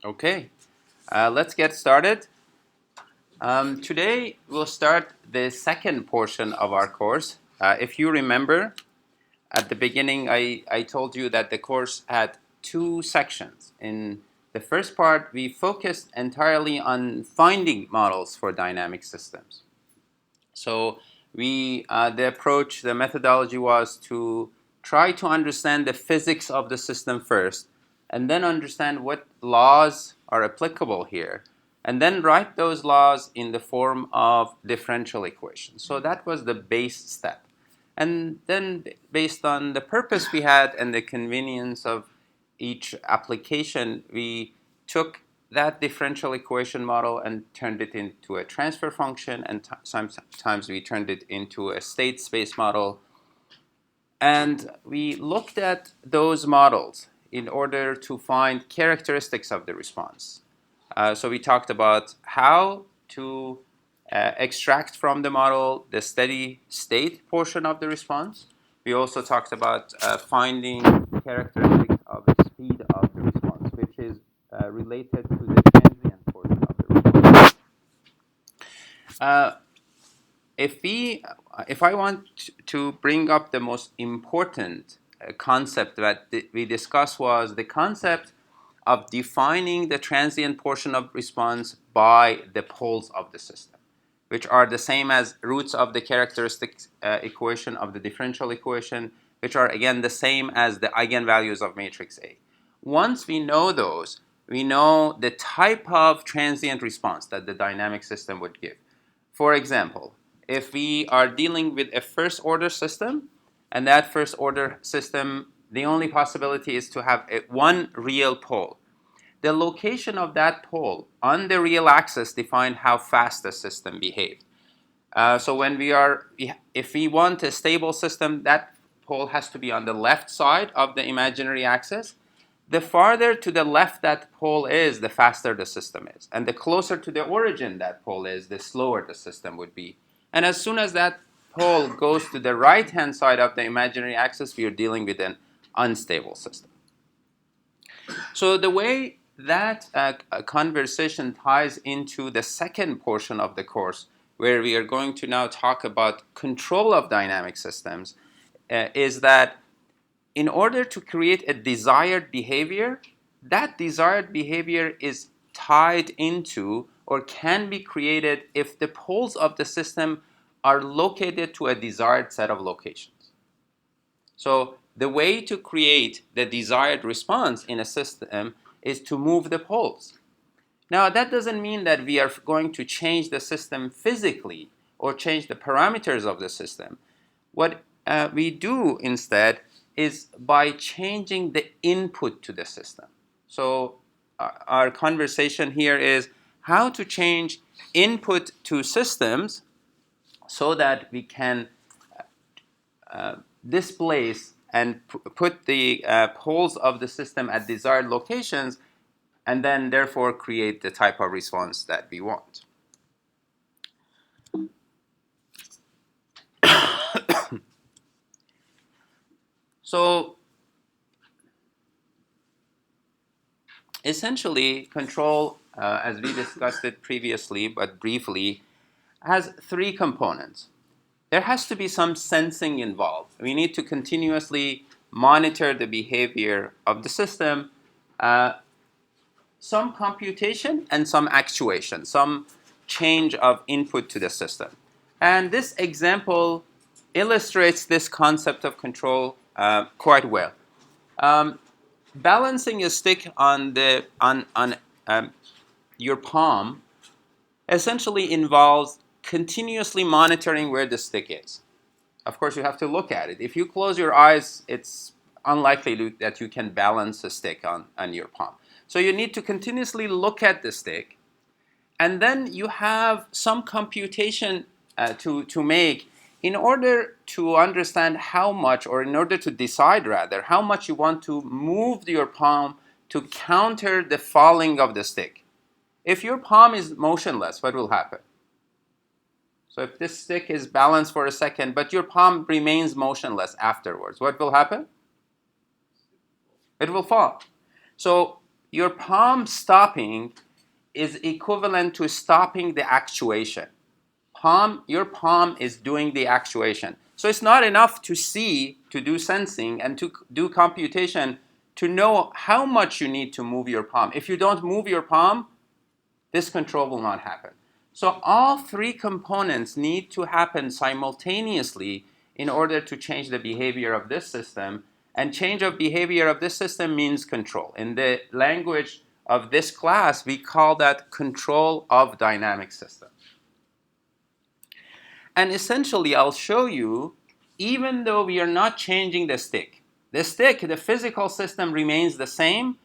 Okay, let's get started. Today we'll start the second portion of our course. If you remember, at the beginning I told you that the course had two sections. In the first part, we focused entirely on finding models for dynamic systems. So the approach, the methodology was to try to understand the physics of the system first, and then understand what laws are applicable here, and then write those laws in the form of differential equations. So that was the base step. And then, based on the purpose we had and the convenience of each application, we took that differential equation model and turned it into a transfer function, and sometimes we turned it into a state space model. And we looked at those models in order to find characteristics of the response. So we talked about how to extract from the model the steady state portion of the response. We also talked about finding characteristics of the speed of the response, which is related to the transient portion of the response. Uh, if I want to bring up the most important concept that we discussed, was the concept of defining the transient portion of response by the poles of the system, which are the same as roots of the characteristic equation of the differential equation, which are again the same as the eigenvalues of matrix A. Once we know those, we know the type of transient response that the dynamic system would give. For example, if we are dealing with a first order system, and that first order system, the only possibility is to have one real pole. The location of that pole on the real axis defines how fast the system behaves. So if we want a stable system, that pole has to be on the left side of the imaginary axis. The farther to the left that pole is, the faster the system is. And the closer to the origin that pole is, the slower the system would be. And as soon as that pole goes to the right-hand side of the imaginary axis, we are dealing with an unstable system. So the way that conversation ties into the second portion of the course, where we are going to now talk about control of dynamic systems, is that in order to create a desired behavior, that desired behavior is tied into or can be created if the poles of the system are located to a desired set of locations. So the way to create the desired response in a system is to move the poles. Now, that doesn't mean that we are going to change the system physically or change the parameters of the system. What we do instead is by changing the input to the system. So our conversation here is how to change input to systems so that we can displace and put the poles of the system at desired locations, and then therefore create the type of response that we want. So essentially, control, as we discussed it previously but briefly, has three components. There has to be some sensing involved. We need to continuously monitor the behavior of the system, some computation and some actuation, some change of input to the system. And this example illustrates this concept of control quite well. Um, Balancing a stick on your palm essentially involves continuously monitoring where the stick is. Of course, you have to look at it. If you close your eyes, it's unlikely that you can balance a stick on your palm. So you need to continuously look at the stick, and then you have some computation to make in order to understand how much, or in order to decide rather, how much you want to move your palm to counter the falling of the stick. If your palm is motionless, what will happen? So if this stick is balanced for a second, but your palm remains motionless afterwards, what will happen? It will fall. So your palm stopping is equivalent to stopping the actuation. Your palm is doing the actuation. So it's not enough to see, to do sensing, and to do computation to know how much you need to move your palm. If you don't move your palm, this control will not happen. So all three components need to happen simultaneously in order to change the behavior of this system. And change of behavior of this system means control. In the language of this class, we call that control of dynamic system. And essentially, I'll show you, even though we are not changing the stick, the physical system remains the same,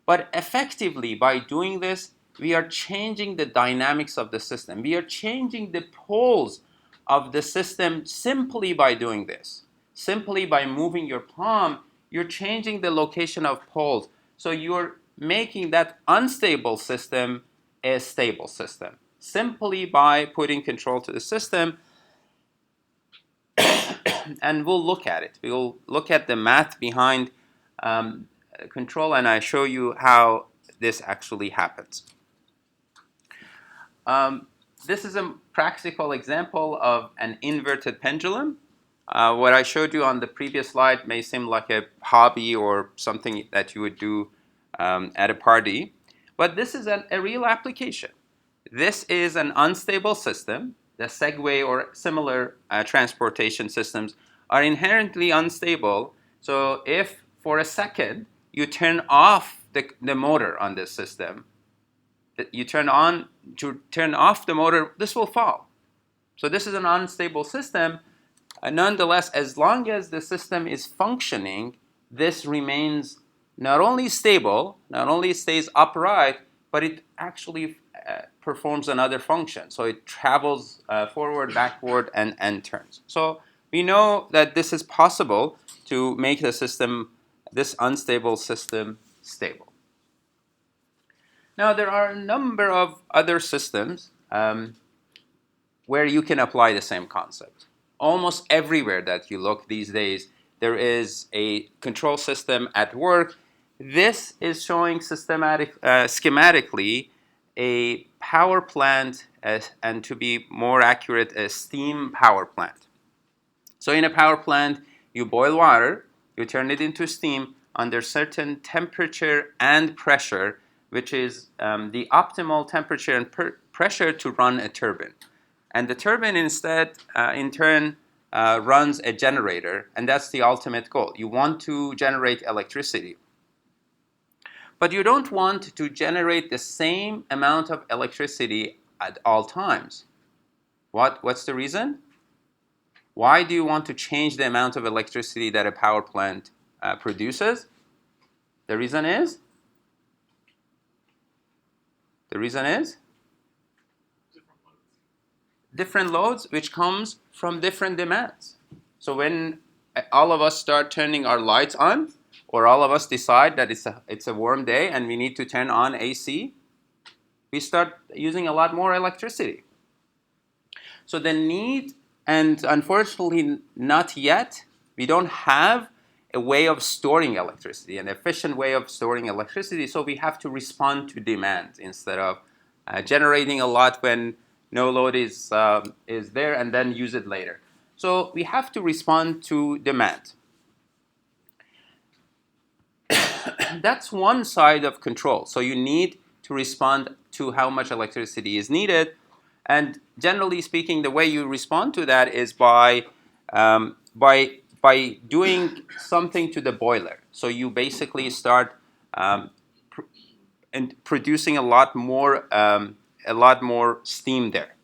but effectively by doing this, we are changing the dynamics of the system. We are changing the poles of the system simply by doing this. Simply by moving your palm, you're changing the location of poles. So you're making that unstable system a stable system. Simply by putting control to the system, and we'll look at it. We'll look at the math behind control, and I show you how this actually happens. This is a practical example of an inverted pendulum. What I showed you on the previous slide may seem like a hobby or something that you would do at a party, but this is a real application. This is an unstable system. The Segway or similar transportation systems are inherently unstable. So if for a second you turn off the motor on this system, you turn off the motor, this will fall. So this is an unstable system. Nonetheless, as long as the system is functioning, this remains not only stable, not only stays upright, but it actually performs another function. So it travels forward, backward, and turns. So we know that this is possible to make the system, this unstable system, stable. Now, there are a number of other systems where you can apply the same concept. Almost everywhere that you look these days, there is a control system at work. This is showing schematically a power plant, and to be more accurate, a steam power plant. So in a power plant, you boil water, you turn it into steam under certain temperature and pressure, which is the optimal temperature and pressure to run a turbine. And the turbine instead, in turn, runs a generator, and that's the ultimate goal. You want to generate electricity. But you don't want to generate the same amount of electricity at all times. What's the reason? Why do you want to change the amount of electricity that a power plant produces? The reason is? Different loads, which comes from different demands. So when all of us start turning our lights on, or all of us decide that it's a warm day and we need to turn on AC, we start using a lot more electricity. So the need, and unfortunately not yet, we don't have a way of storing electricity, an efficient way of storing electricity, so we have to respond to demand instead of generating a lot when no load is there and then use it later. So we have to respond to demand. That's one side of control. So you need to respond to how much electricity is needed. And generally speaking, the way you respond to that is by doing something to the boiler. So you basically start producing a lot more steam there.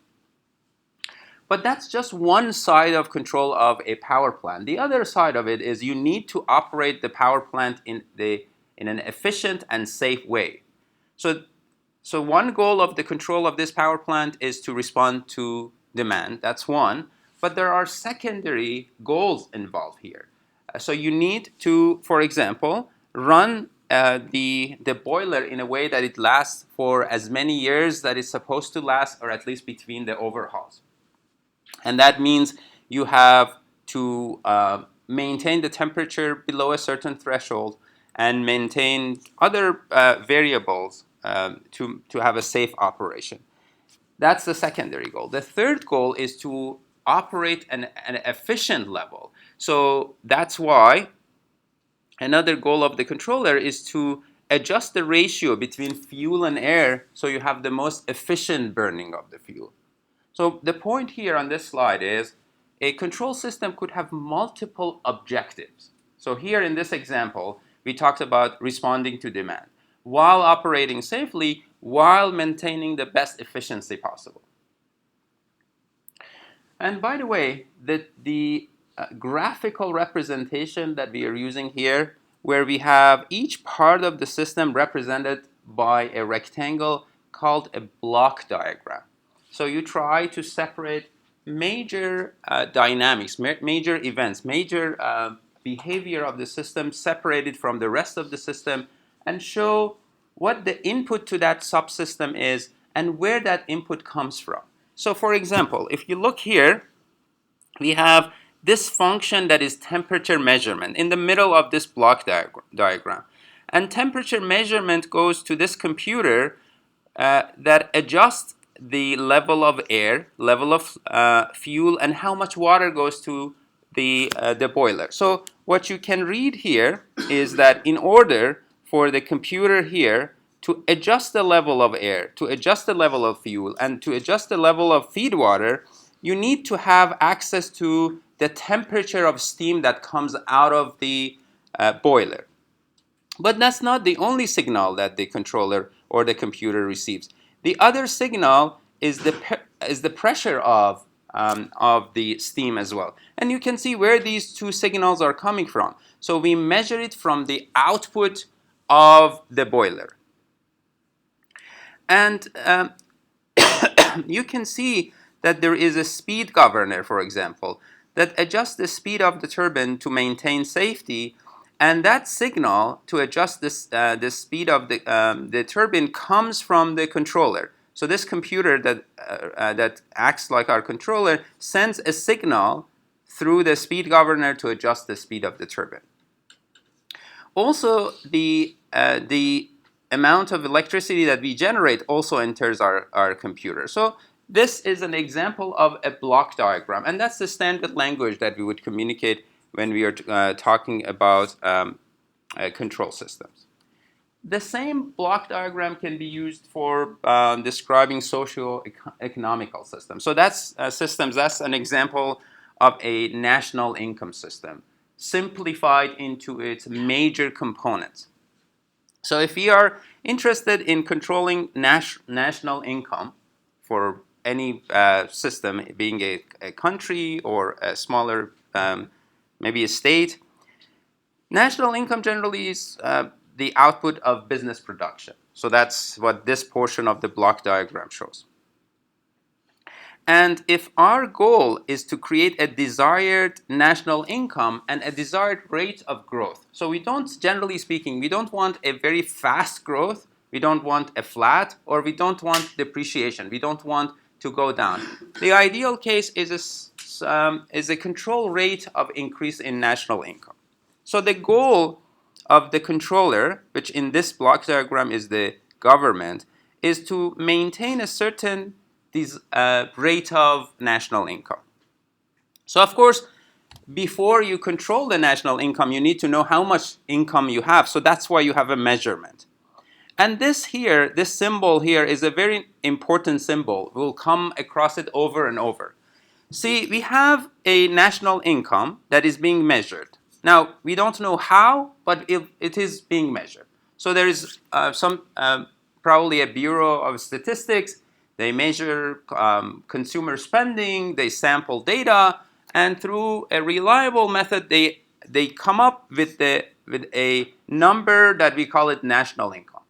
But that's just one side of control of a power plant. The other side of it is you need to operate the power plant in an efficient and safe way. So one goal of the control of this power plant is to respond to demand. That's one. But there are secondary goals involved here. So you need to, for example, run the boiler in a way that it lasts for as many years that it's supposed to last, or at least between the overhauls. And that means you have to maintain the temperature below a certain threshold. and maintain other variables to have a safe operation. That's the secondary goal. The third goal is to operate an efficient level. So that's why another goal of the controller is to adjust the ratio between fuel and air so you have the most efficient burning of the fuel. So the point here on this slide is a control system could have multiple objectives. So here in this example, we talked about responding to demand while operating safely, while maintaining the best efficiency possible. And by the way, the graphical representation that we are using here, where we have each part of the system represented by a rectangle called a block diagram. So you try to separate major dynamics, major events, major behavior of the system separated from the rest of the system and show what the input to that subsystem is and where that input comes from. So for example, if you look here, we have this function that is temperature measurement in the middle of this block diagram. And temperature measurement goes to this computer that adjusts the level of air, level of fuel, and how much water goes to the boiler. So what you can read here is that in order for the computer here to adjust the level of air, to adjust the level of fuel, and to adjust the level of feed water, you need to have access to the temperature of steam that comes out of the boiler. But that's not the only signal that the controller or the computer receives. The other signal is the pressure of the steam as well. And you can see where these two signals are coming from. So we measure it from the output of the boiler. And you can see that there is a speed governor, for example, that adjusts the speed of the turbine to maintain safety. And that signal to adjust the speed of the turbine comes from the controller. So this computer that acts like our controller sends a signal through the speed governor to adjust the speed of the turbine. Also, the amount of electricity that we generate also enters our computer. So this is an example of a block diagram, and that's the standard language that we would communicate when we are talking about control systems. The same block diagram can be used for describing socio-economical systems. So that's systems. That's an example of a national income system, simplified into its major components. So if we are interested in controlling national income for any system, being a country or a smaller, maybe a state, national income generally is the output of business production. So that's what this portion of the block diagram shows. And if our goal is to create a desired national income and a desired rate of growth, so we don't, generally speaking, we don't want a very fast growth, we don't want a flat, or we don't want depreciation, we don't want to go down. The ideal case is a control rate of increase in national income. So the goal of the controller, which in this block diagram is the government, is to maintain a certain rate of national income. So of course, before you control the national income, you need to know how much income you have. So that's why you have a measurement. And this symbol here is a very important symbol. We'll come across it over and over. See, we have a national income that is being measured. Now, we don't know how, but it is being measured. So there is probably a Bureau of Statistics. They measure consumer spending, they sample data, and through a reliable method, they come up with a number that we call it national income.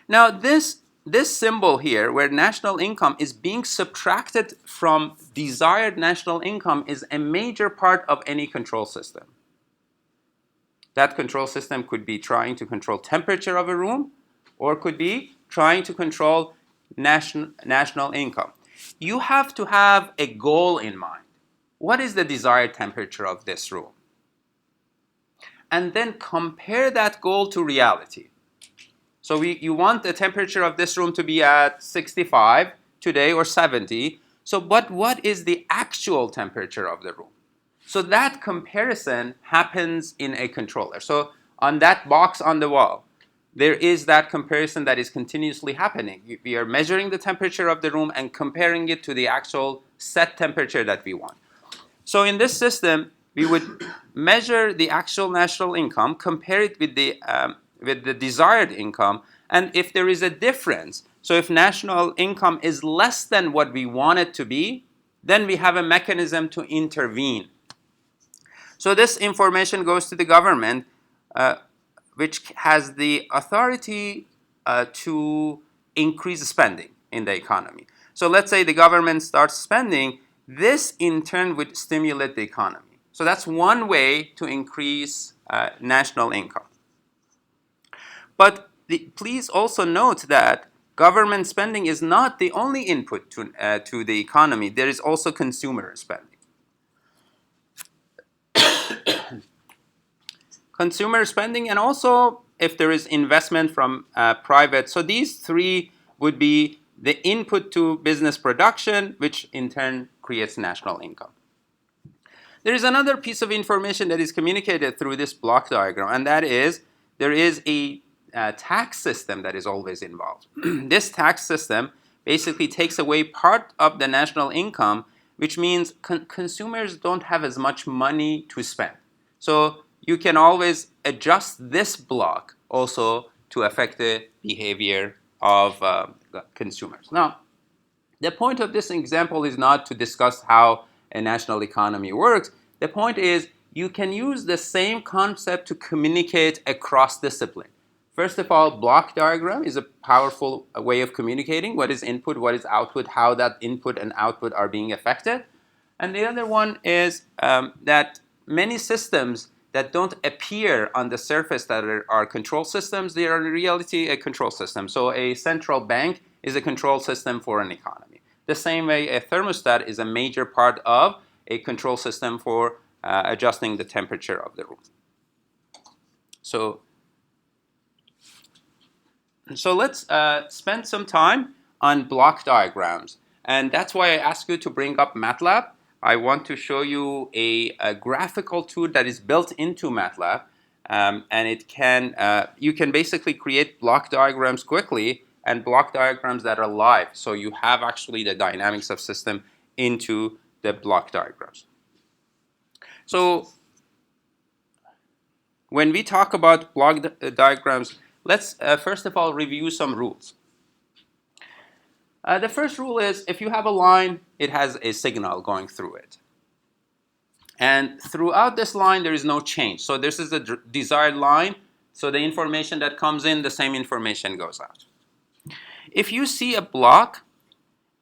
Now, this symbol here, where national income is being subtracted from desired national income, is a major part of any control system. That control system could be trying to control temperature of a room, or could be trying to control national income. You have to have a goal in mind. What is the desired temperature of this room? and then compare that goal to reality. So you want the temperature of this room to be at 65 today or 70. So but what is the actual temperature of the room? So that comparison happens in a controller. So on that box on the wall, there is that comparison that is continuously happening. We are measuring the temperature of the room and comparing it to the actual set temperature that we want. So in this system, we would measure the actual national income, compare it with the desired income, and if there is a difference, so if national income is less than what we want it to be, then we have a mechanism to intervene. So this information goes to the government, which has the authority to increase spending in the economy. So let's say the government starts spending, this in turn would stimulate the economy. So that's one way to increase national income. But please also note that government spending is not the only input to the economy. There is also consumer spending. Consumer spending, and also if there is investment from private. So these three would be the input to business production, which in turn creates national income. There is another piece of information that is communicated through this block diagram, and that is there is a tax system that is always involved. This tax system basically takes away part of the national income, which means consumers don't have as much money to spend. So you can always adjust this block also to affect the behavior of consumers. Now, the point of this example is not to discuss how a national economy works. The point is you can use the same concept to communicate across discipline. First of all, block diagram is a powerful way of communicating what is input, what is output, how that input and output are being affected. And the other one is that many systems that don't appear on the surface that are control systems, they are in reality a control system. So a central bank is a control system for an economy. The same way a thermostat is a major part of a control system for adjusting the temperature of the room. So let's spend some time on block diagrams. And that's why I asked you to bring up MATLAB. I want to show you a graphical tool that is built into MATLAB. And it can, you can basically create block diagrams quickly and block diagrams that are live. So you have actually the dynamics of system into the block diagrams. So when we talk about block diagrams, let's first of all review some rules. The first rule is if you have a line, it has a signal going through it. And throughout this line, there is no change. So this is the desired line. So the information that comes in, the same information goes out. If you see a block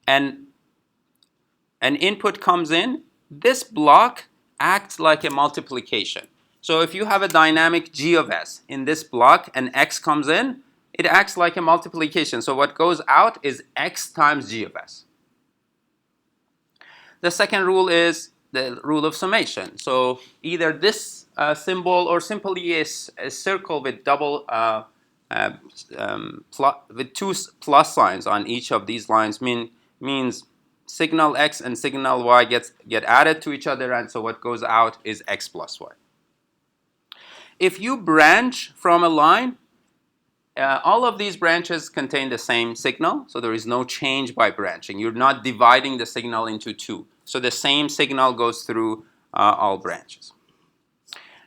and an input comes in, this block acts like a multiplication. So if you have a dynamic g of s in this block and x comes in, it acts like a multiplication. So what goes out is x times g of s. The second rule is the rule of summation. So either this symbol or simply a circle with double with two plus signs on each of these lines means signal x and signal y get added to each other, and so what goes out is x plus y. If you branch from a line, all of these branches contain the same signal, so there is no change by branching. You're not dividing the signal into two. So the same signal goes through all branches.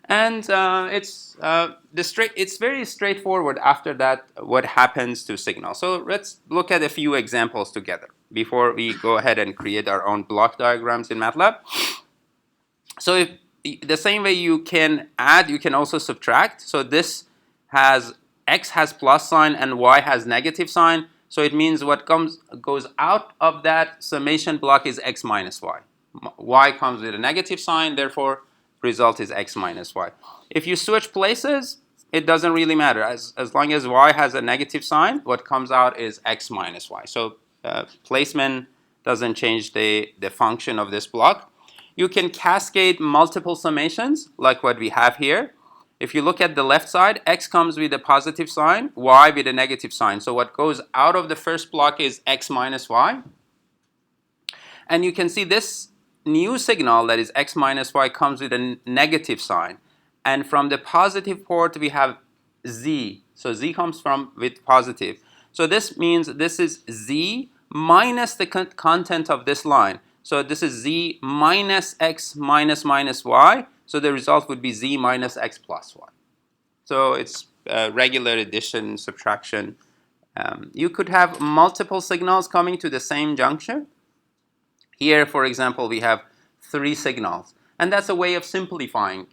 And it's very straightforward after that what happens to signal. So let's look at a few examples together before we go ahead and create our own block diagrams in MATLAB. So if the same way you can add, you can also subtract. So this has x has plus sign and y has negative sign. So it means what goes out of that summation block is x minus y. Y comes with a negative sign, therefore result is x minus y. If you switch places, it doesn't really matter. As long as y has a negative sign, what comes out is x minus y. So placement doesn't change the function of this block. You can cascade multiple summations like what we have here. if you look at the left side, x comes with a positive sign, y with a negative sign. So what goes out of the first block is x minus y. And you can see this new signal that is x minus y comes with a negative sign. And from the positive port, we have z. So z comes from with positive. So this means this is z minus the content of this line. So this is z minus x minus minus y. So the result would be z minus x plus y. So it's regular addition, subtraction. You could have multiple signals coming to the same juncture. Here, for example, we have 3 signals. And that's a way of simplifying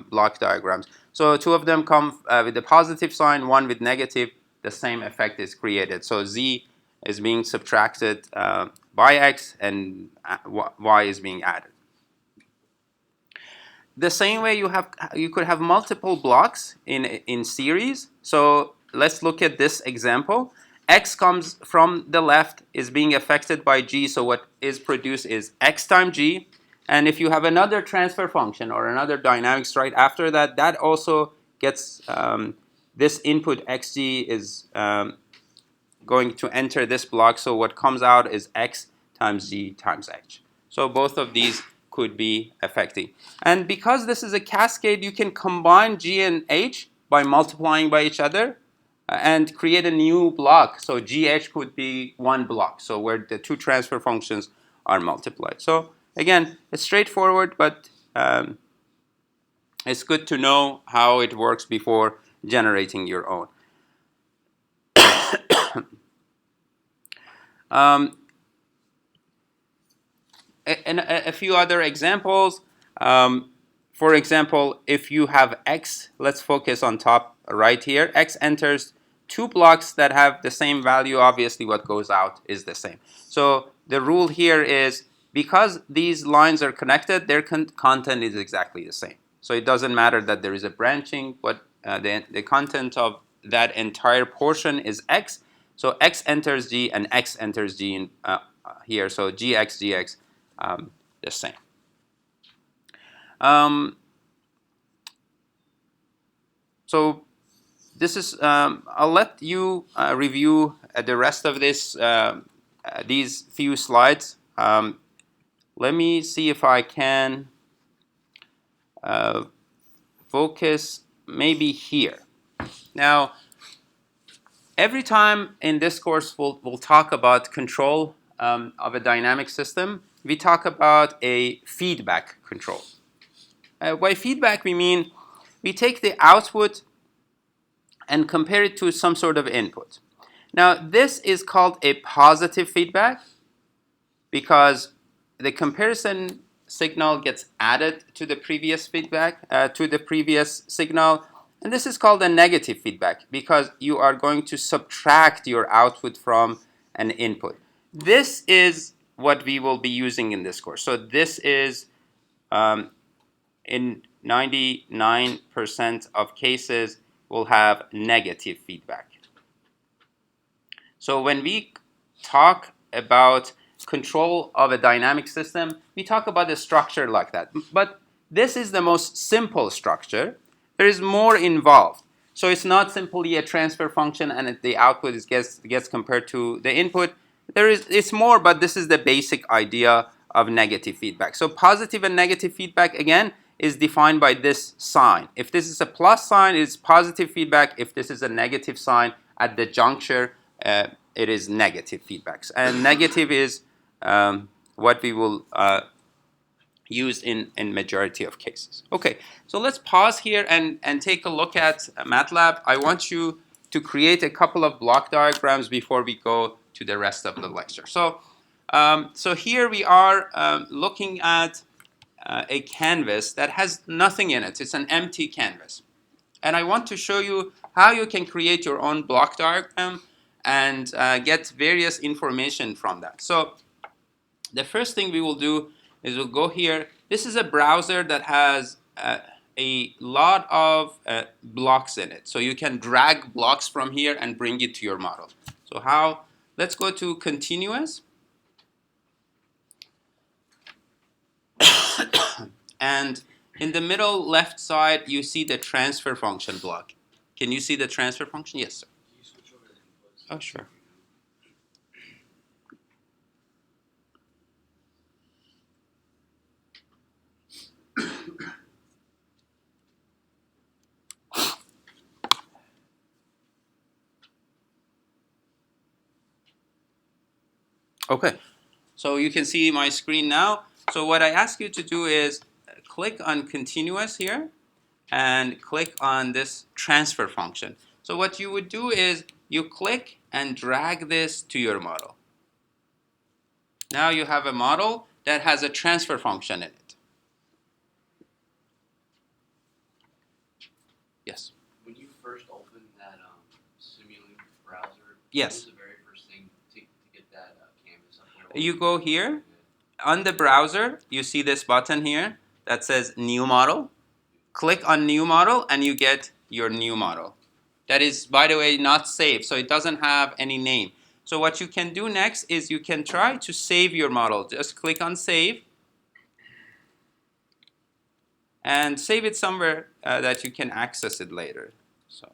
block diagrams. So 2 of them come with a positive sign, 1 with negative. The same effect is created. So z is being subtracted by x, and y is being added. The same way you could have multiple blocks in series. So let's look at this example. X comes from the left, is being affected by g, so what is produced is x times g. And if you have another transfer function or another dynamics right after that, that also gets this input xg is going to enter this block, so what comes out is x times g times h. So both of these could be affecting. And because this is a cascade, you can combine g and h by multiplying by each other and create a new block. So gh could be one block, so where the 2 transfer functions are multiplied. So again, it's straightforward, but it's good to know how it works before generating your own. And a few other examples. For example, if you have x, let's focus on top right here. X enters 2 blocks that have the same value. Obviously, what goes out is the same. So the rule here is because these lines are connected, their content is exactly the same. So it doesn't matter that there is a branching, but the content of that entire portion is x. So x enters g and x enters g in, here. So gx the same. So this is, I'll let you review the rest of this, these few slides. Let me see if I can focus maybe here. Now, every time in this course we'll talk about control of a dynamic system, we talk about a feedback control. By feedback, we mean we take the output and compare it to some sort of input. Now, this is called a positive feedback because the comparison signal gets added to the previous feedback, to the previous signal. And this is called a negative feedback because you are going to subtract your output from an input. This is what we will be using in this course. So this is, in 99% of cases, will have negative feedback. So when we talk about control of a dynamic system, we talk about a structure like that. But this is the most simple structure. There is more involved. So it's not simply a transfer function and the output gets compared to the input. It's more, but this is the basic idea of negative feedback. So positive and negative feedback, again, is defined by this sign. If this is a plus sign, it's positive feedback. If this is a negative sign at the juncture, it is negative feedbacks. And negative is what we will use in majority of cases. Okay, so let's pause here and take a look at MATLAB. I want you to create a couple of block diagrams before we go to the rest of the lecture. So, so here we are looking at a canvas that has nothing in it. It's an empty canvas. And I want to show you how you can create your own block diagram and get various information from that. So the first thing we will do is we'll go here. This is a browser that has a lot of blocks in it. So you can drag blocks from here and bring it to your model. So how? Let's go to continuous. And In the middle left side, you see the transfer function block. Can you see the transfer function? Yes, sir. Can you switch over the inputs? Oh, sure. Okay, so you can see my screen now. So what I ask you to do is click on continuous here and click on this transfer function. So what you would do is you click and drag this to your model. Now you have a model that has a transfer function in it. Yes? When you first opened that Simulink browser, Yes. what was the very first thing to get that canvas up there? You go here. On the browser, you see this button here that says New Model. Click on New Model and you get your new model. That is, by the way, not saved, so it doesn't have any name. So what you can do next is you can try to save your model. Just click on Save and save it somewhere that you can access it later. So.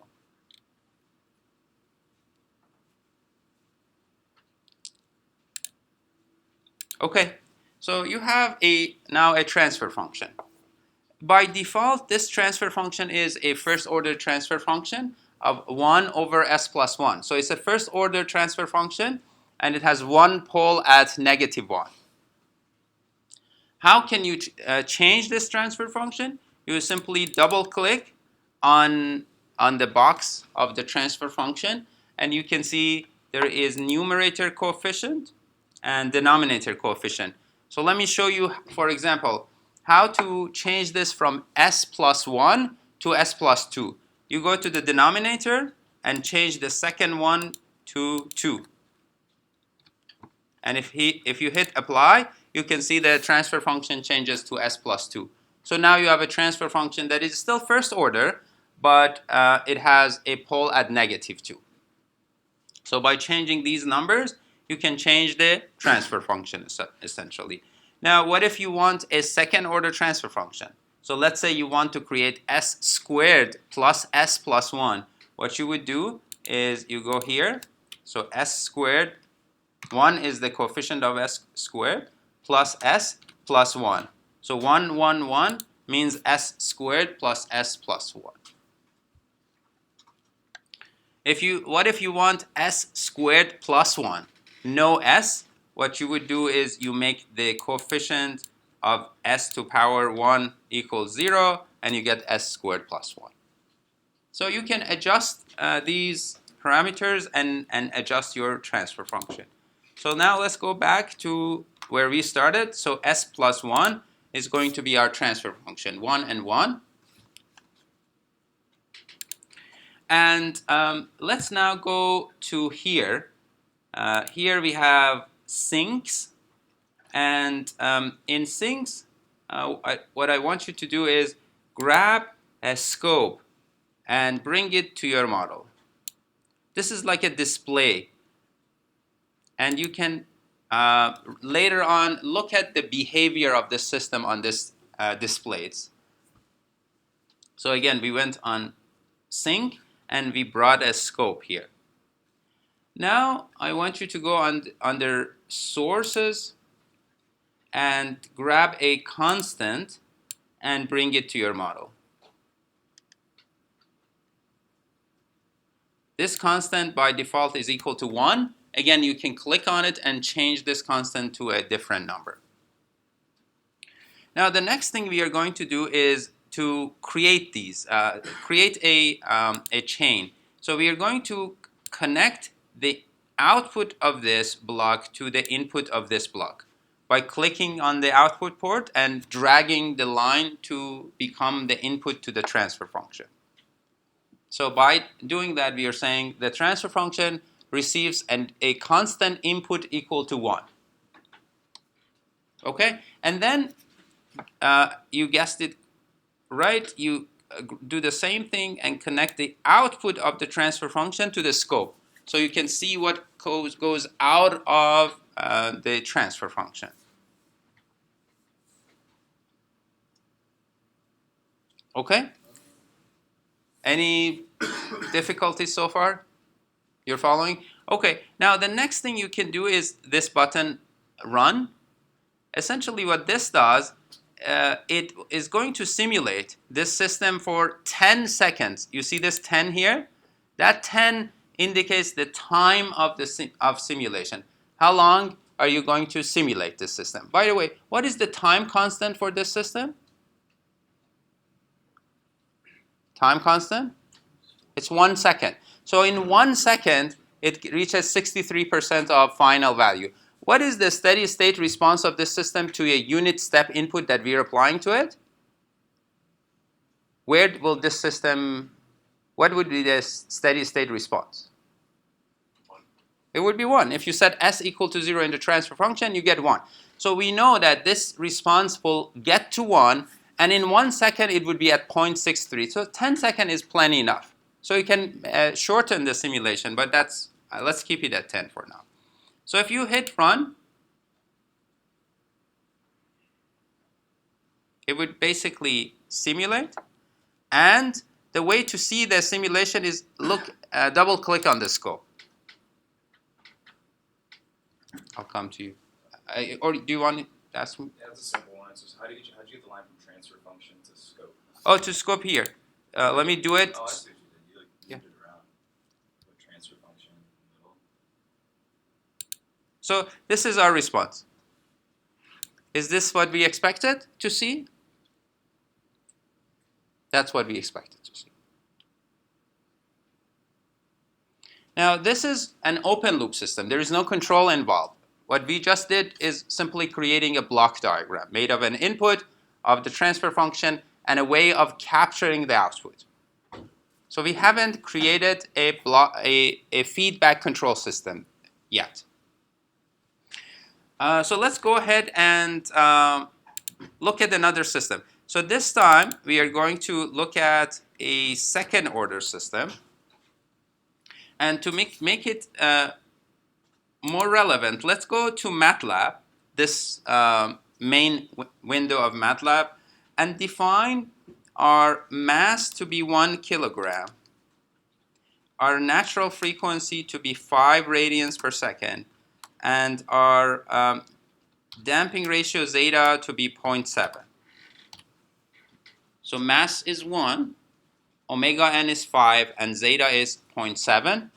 Okay, so you have now a transfer function. By default, this transfer function is a first order transfer function of 1 over s plus 1. So it's a first order transfer function and it has one pole at -1. How can you change this transfer function? You simply double click on the box of the transfer function and you can see there is numerator coefficient and denominator coefficient. So let me show you, for example, how to change this from s plus 1 to s plus 2. You go to the denominator and change the second one to 2. And if you hit apply, you can see the transfer function changes to s plus 2. So now you have a transfer function that is still first order, but it has a pole at -2. So by changing these numbers, you can change the transfer function essentially. Now, what if you want a second order transfer function? So let's say you want to create s squared plus s plus 1. What you would do is you go here. So s squared, 1 is the coefficient of s squared, plus s plus 1. So 1, 1, 1 means s squared plus s plus 1. What if you want s squared plus 1? No s. What you would do is you make the coefficient of s to power 1 equals 0, and you get s squared plus 1. So you can adjust these parameters and adjust your transfer function. So now let's go back to where we started. So s plus 1 is going to be our transfer function, 1 and 1. And let's now go to here. Here we have sinks. And in sinks, what I want you to do is grab a scope and bring it to your model. This is like a display. And you can later on look at the behavior of the system on this displays. So again, we went on sync and we brought a scope here. Now I want you to go under sources and grab a constant and bring it to your model. This constant by default is equal to 1. Again, you can click on it and change this constant to a different number. Now the next thing we are going to do is to create these, create a chain. So we are going to connect the output of this block to the input of this block by clicking on the output port and dragging the line to become the input to the transfer function. So by doing that, we are saying the transfer function receives a constant input equal to 1. Okay? And then you guessed it right, you do the same thing and connect the output of the transfer function to the scope. So you can see what goes out of the transfer function. Okay? Any difficulties so far? You're following? Okay, now the next thing you can do is this button run. Essentially what this does, it is going to simulate this system for 10 seconds. You see this 10 here? That 10 indicates the time of the simulation. How long are you going to simulate this system? By the way, what is the time constant for this system? Time constant? It's 1 second. So in 1 second, it reaches 63% of final value. What is the steady state response of this system to a unit step input that we are applying to it? Where will this system, what would be the steady state response? It would be 1. If you set s equal to 0 in the transfer function, you get 1. So we know that this response will get to 1, and in 1 second it would be at 0.63. So 10 seconds is plenty enough. So you can shorten the simulation, but that's let's keep it at 10 for now. So if you hit run, it would basically simulate. And the way to see the simulation is double click on the scope. I'll come to you. Or do you want to ask me? Yeah, that's a simple one. So how'd you get the line from transfer function to scope? Oh, to scope here. Let me do it. Oh, I see what you did. You moved it around. Put transfer function in the middle. So this is our response. Is this what we expected to see? That's what we expected to see. Now this is an open loop system. There is no control involved. What we just did is simply creating a block diagram made of an input of the transfer function and a way of capturing the output. So we haven't created a feedback control system yet. So let's go ahead and look at another system. So this time we are going to look at a second order system. And to make it more relevant, let's go to MATLAB, this main window of MATLAB, and define our mass to be 1 kilogram, our natural frequency to be 5 radians per second, and our damping ratio zeta to be 0.7. So mass is 1, omega n is 5, and zeta is 0.7.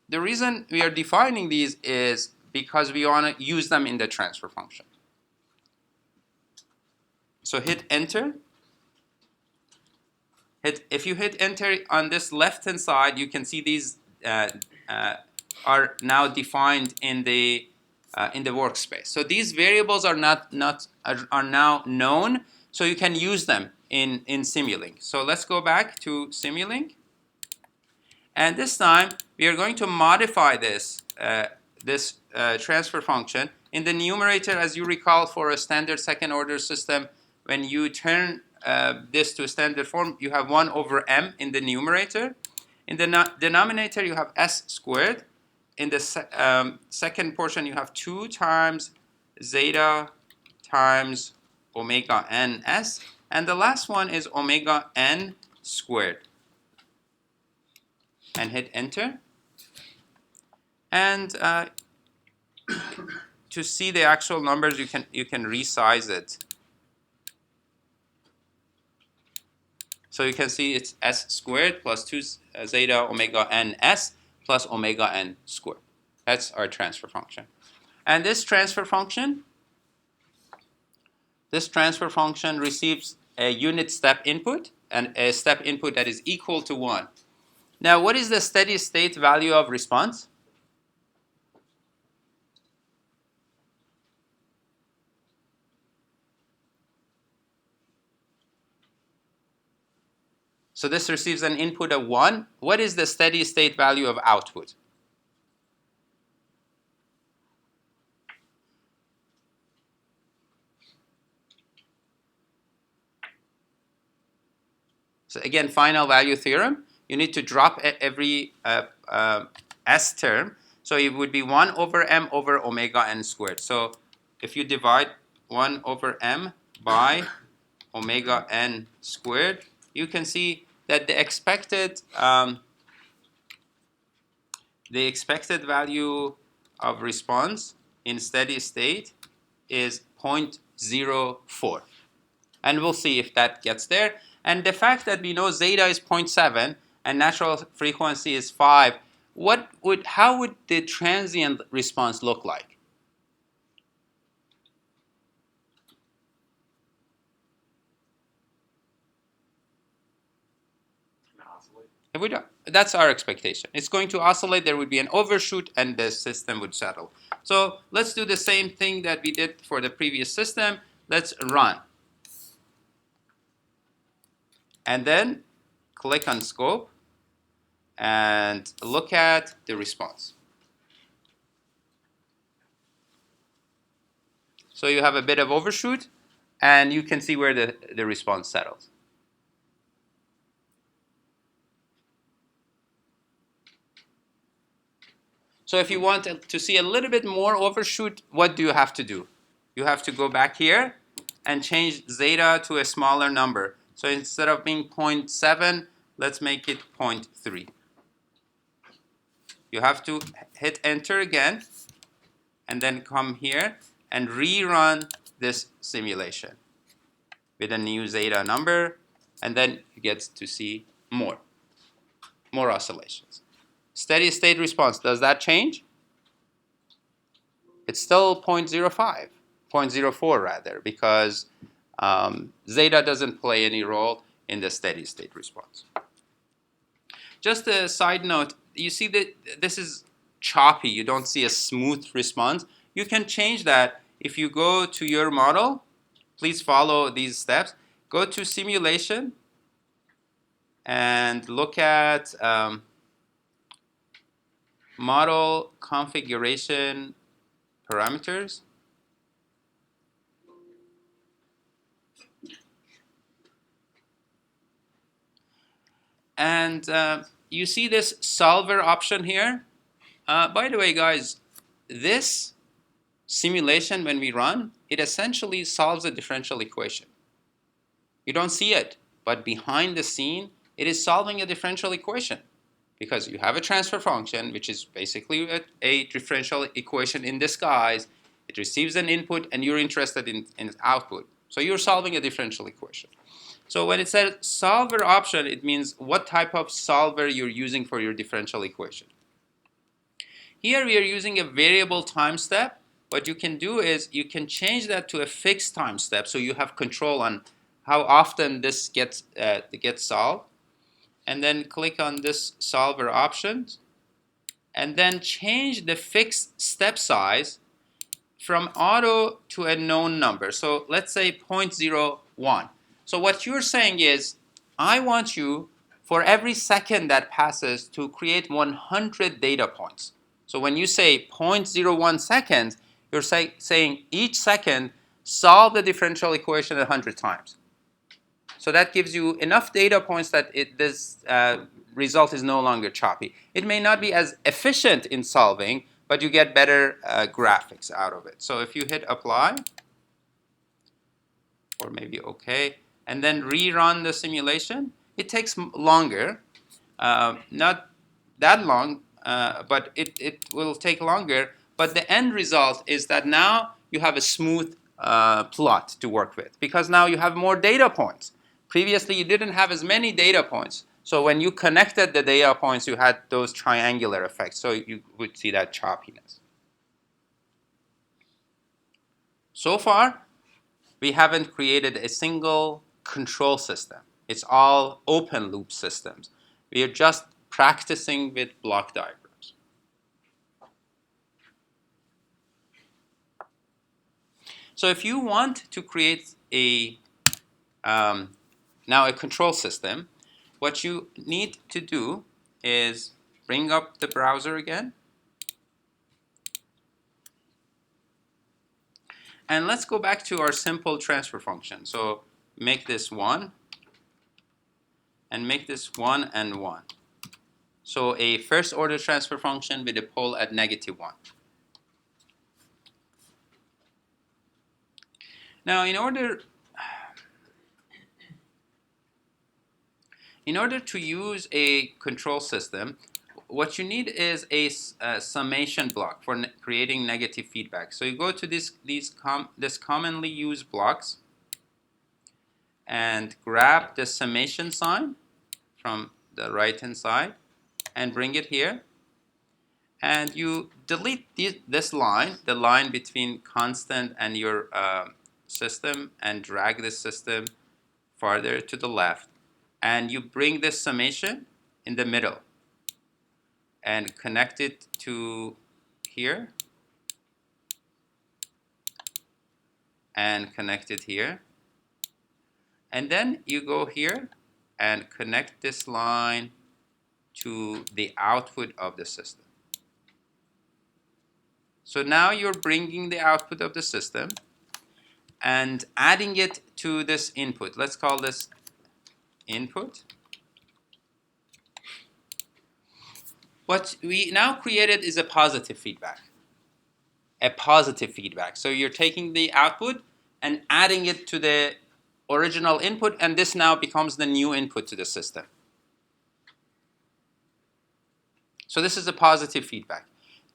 The reason we are defining these is because we want to use them in the transfer function. So hit enter. If you hit enter on this left-hand side, you can see these are now defined in the workspace. So these variables are now known, so you can use them in Simulink. So let's go back to Simulink, and this time we are going to modify this transfer function. In the numerator, as you recall, for a standard second order system, when you turn this to a standard form, you have 1 over m in the numerator. In the denominator, you have s squared. In the second portion, you have 2 times zeta times omega n s. And the last one is omega n squared. And hit enter. And to see the actual numbers, you can resize it. So you can see it's s squared plus 2 zeta omega n s plus omega n squared. That's our transfer function. And this transfer function receives a unit step input and a step input that is equal to 1. Now, what is the steady state value of response? So this receives an input of 1. What is the steady state value of output? So again, final value theorem. You need to drop every s term. So it would be 1 over m over omega n squared. So if you divide 1 over m by omega n squared, you can see that the expected value of response in steady state is 0.04. And we'll see if that gets there. And the fact that we know zeta is 0.7 and natural frequency is 5, how would the transient response look like? If we don't, that's our expectation. It's going to oscillate, there would be an overshoot, and the system would settle. So let's do the same thing that we did for the previous system. Let's run. And then click on scope and look at the response. So you have a bit of overshoot, and you can see where the response settles. So if you want to see a little bit more overshoot, what do you have to do? You have to go back here and change zeta to a smaller number. So instead of being 0.7, let's make it 0.3. You have to hit enter again and then come here and rerun this simulation with a new zeta number, and then you get to see more oscillations. Steady state response, does that change? It's still 0.05, 0.04 rather, because zeta doesn't play any role in the steady state response. Just a side note, you see that this is choppy. You don't see a smooth response. You can change that if you go to your model. Please follow these steps. Go to simulation and look at model configuration parameters. And you see this solver option here. By the way, guys, this simulation, when we run, it essentially solves a differential equation. You don't see it, but behind the scene, it is solving a differential equation, because you have a transfer function, which is basically a differential equation in disguise. It receives an input, and you're interested in its output. So you're solving a differential equation. So when it says solver option, it means what type of solver you're using for your differential equation. Here we are using a variable time step. What you can do is you can change that to a fixed time step, so you have control on how often this gets solved. And then click on this solver options, and then change the fixed step size from auto to a known number. So let's say 0.01. So what you're saying is, I want you, for every second that passes, to create 100 data points. So when you say 0.01 seconds, you're saying each second solve the differential equation 100 times. So that gives you enough data points that this result is no longer choppy. It may not be as efficient in solving, but you get better graphics out of it. So if you hit apply, or maybe OK, and then rerun the simulation, it takes longer. Not that long, but it will take longer. But the end result is that now you have a smooth plot to work with, because now you have more data points. Previously, you didn't have as many data points. So when you connected the data points, you had those triangular effects. So you would see that choppiness. So far, we haven't created a single control system. It's all open loop systems. We are just practicing with block diagrams. So if you want to create now a control system, what you need to do is bring up the browser again. And let's go back to our simple transfer function. So make this 1, and make this 1 and 1. So a first order transfer function with a pole at -1. Now in order in order to use a control system, what you need is a summation block for creating negative feedback. So you go to this commonly used blocks and grab the summation sign from the right hand side and bring it here. And you delete this line, the line between constant and your system, and drag this system farther to the left. And you bring this summation in the middle and connect it to here and connect it here. And then you go here and connect this line to the output of the system. So now you're bringing the output of the system and adding it to this input. Let's call this input. What we now created is a positive feedback. A positive feedback. So you're taking the output and adding it to the original input, and this now becomes the new input to the system. So this is a positive feedback.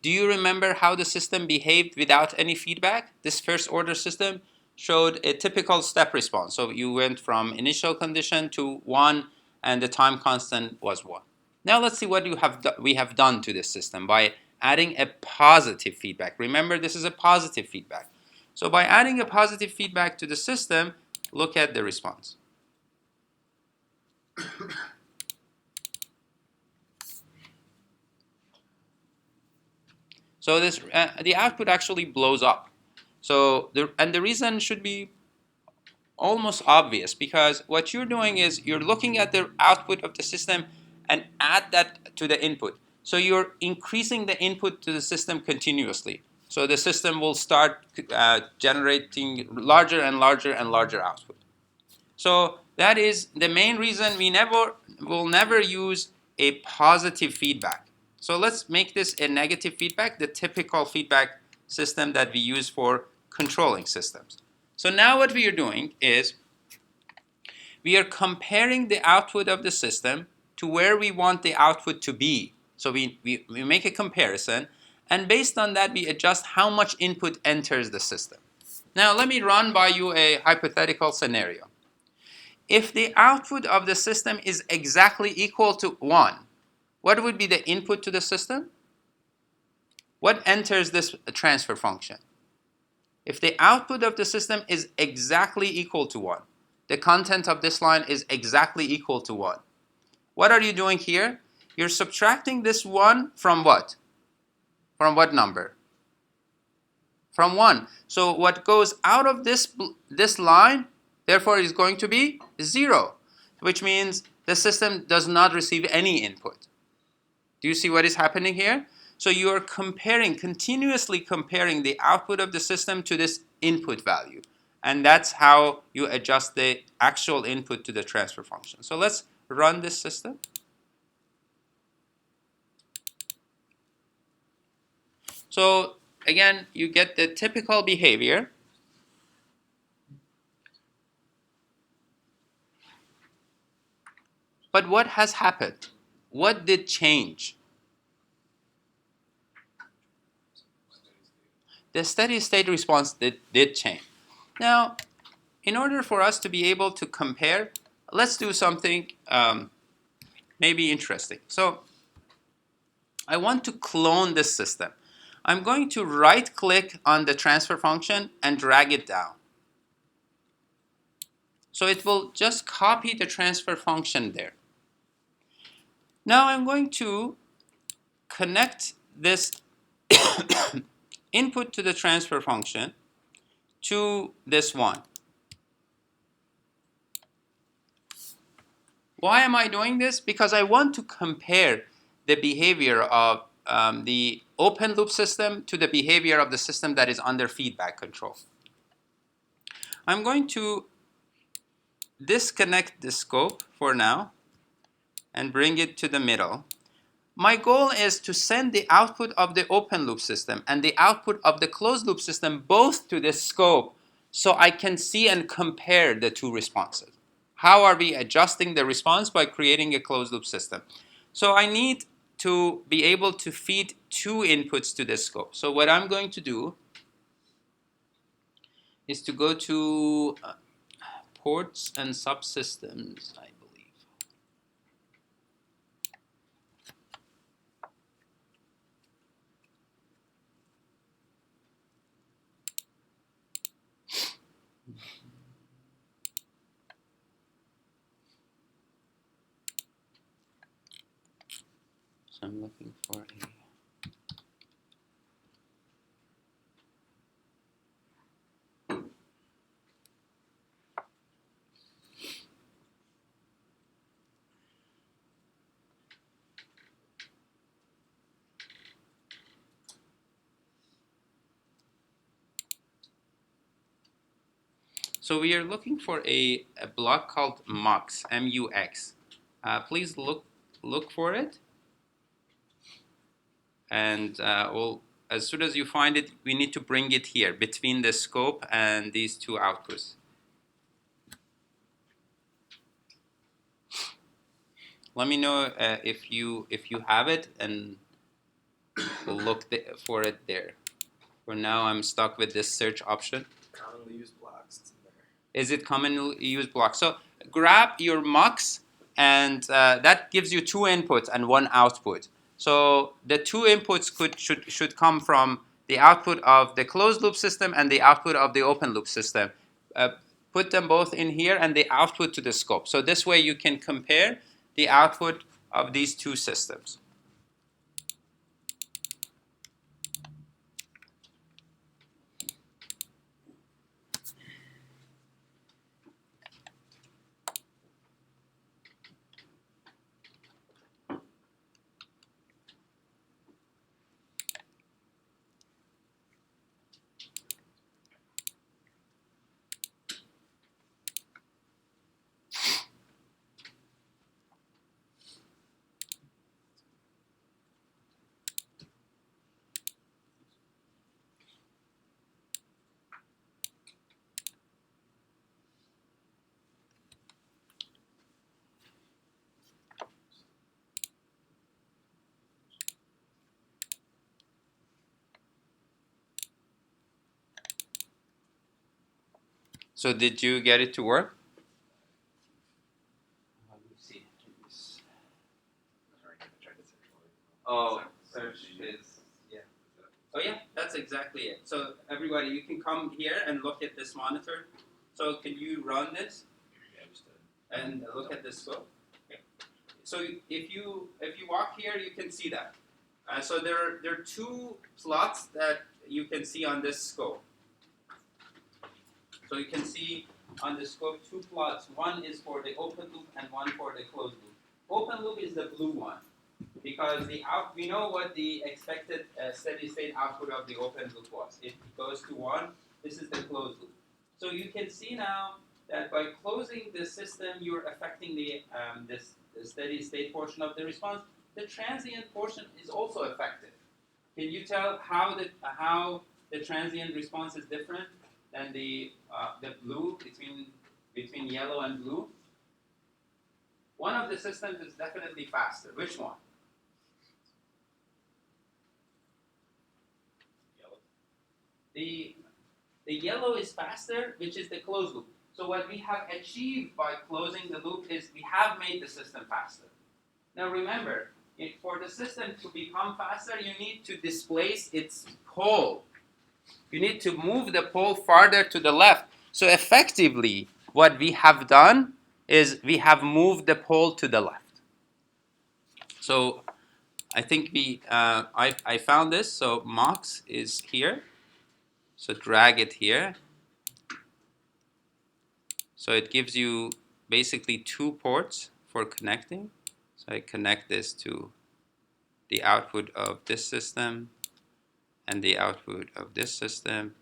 Do you remember how the system behaved without any feedback? This first order system showed a typical step response. So you went from initial condition to 1, and the time constant was 1. Now let's see what we have done to this system by adding a positive feedback. Remember, this is a positive feedback. So by adding a positive feedback to the system, look at the response. So this the output actually blows up. So the reason should be almost obvious, because what you're doing is you're looking at the output of the system and add that to the input. So you're increasing the input to the system continuously. So the system will start generating larger and larger and larger output. So that is the main reason we will never use a positive feedback. So let's make this a negative feedback, the typical feedback system that we use for controlling systems. So now what we are doing is we are comparing the output of the system to where we want the output to be. So we make a comparison, and based on that we adjust how much input enters the system. Now let me run by you a hypothetical scenario. If the output of the system is exactly equal to 1, what would be the input to the system? What enters this transfer function? If the output of the system is exactly equal to 1, the content of this line is exactly equal to 1, what are you doing here? You're subtracting this 1 from what? From what number? From 1. So what goes out of this line, therefore, is going to be 0, which means the system does not receive any input. Do you see what is happening here? So you are continuously comparing the output of the system to this input value. And that's how you adjust the actual input to the transfer function. So let's run this system. So again, you get the typical behavior. But what has happened? What did change? The steady state response did change. Now, in order for us to be able to compare, let's do something maybe interesting. So I want to clone this system. I'm going to right click on the transfer function and drag it down. So it will just copy the transfer function there. Now I'm going to connect this input to the transfer function to this one. Why am I doing this? Because I want to compare the behavior of the open loop system to the behavior of the system that is under feedback control. I'm going to disconnect the scope for now and bring it to the middle. My goal is to send the output of the open loop system and the output of the closed loop system both to this scope so I can see and compare the two responses. how are we adjusting the response by creating a closed loop system? So I need to be able to feed two inputs to the scope. So what I'm going to do is to go to ports and subsystems, I believe. So I'm looking for a... So we are looking for a block called MUX, M-U-X. Please look for it. And as soon as you find it, we need to bring it here between the scope and these two outputs. Let me know if you have it, and we'll look for it there. For now, I'm stuck with this search option. Commonly used blocks. It's in there. Is it commonly used block? So grab your mux, and that gives you two inputs and one output. So the two inputs should come from the output of the closed loop system and the output of the open loop system. Put them both in here and the output to the scope. So this way you can compare the output of these two systems. So did you get it to work? Let me see. Sorry, I tried to search for it. Oh, search is, yeah. Oh yeah, that's exactly it. So everybody, you can come here and look at this monitor. So can you run this Yeah, just and look at this scope? Okay. So if you walk here, you can see that. So there are two plots that you can see on this scope. So you can see on the scope two plots. One is for the open loop and one for the closed loop. Open loop is the blue one, because we know what the expected steady state output of the open loop was. It goes to 1. This is the closed loop. So you can see now that by closing the system, you're affecting the steady state portion of the response. The transient portion is also affected. Can you tell how the transient response is different than the blue between yellow and blue? One of the systems is definitely faster. Which one? The yellow is faster, which is the closed loop. So what we have achieved by closing the loop is we have made the system faster. Now remember, for the system to become faster, you need to displace its pole. You need to move the pole farther to the left. So effectively, what we have done is we have moved the pole to the left. So I think I found this. So MOX is here. So drag it here. So it gives you basically two ports for connecting. So I connect this to the output of this system and the output of this system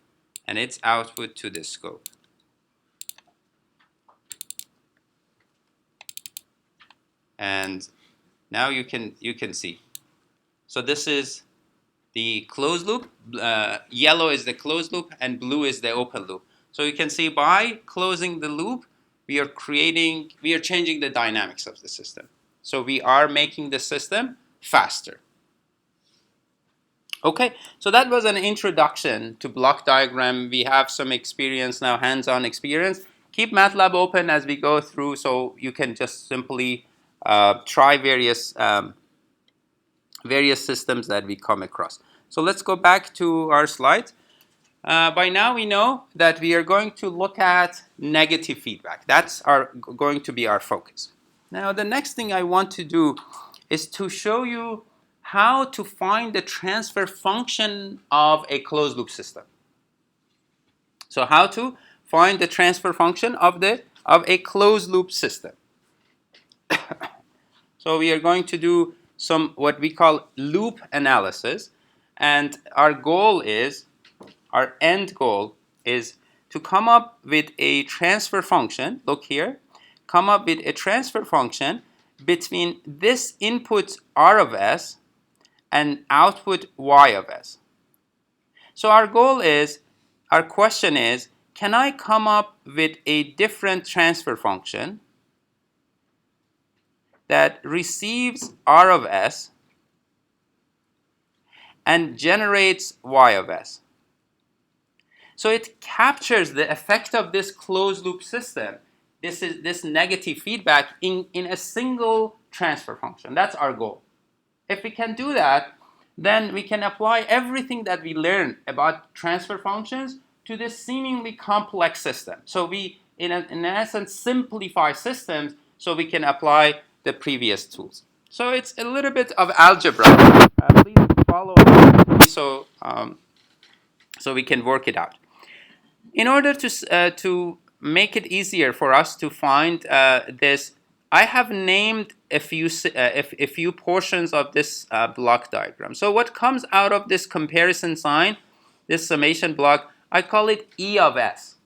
and its output to this scope. And now you can see. So this is the closed loop. Yellow is the closed loop and blue is the open loop. So you can see by closing the loop, we are changing the dynamics of the system. So we are making the system faster. Okay, so that was an introduction to block diagram. We have some experience now, hands-on experience. Keep MATLAB open as we go through, so you can just simply try various systems that we come across. So let's go back to our slides. By now we know that we are going to look at negative feedback. That's going to be our focus. Now the next thing I want to do is to show you how to find the transfer function of a closed loop system. So how to find the transfer function of a closed loop system. So we are going to do some what we call loop analysis, and our end goal is to come up with a transfer function. Look here, come up with a transfer function between this input R of S and output Y of S. So our question is, can I come up with a different transfer function that receives R of S and generates Y of S? So it captures the effect of this closed loop system, this negative feedback in a single transfer function. That's our goal. If we can do that, then we can apply everything that we learned about transfer functions to this seemingly complex system. So we, in essence, simplify systems so we can apply the previous tools. So it's a little bit of algebra. Please follow so we can work it out. In order to make it easier for us to find this, I have named a few portions of this block diagram. So what comes out of this comparison sign, this summation block, I call it E of S.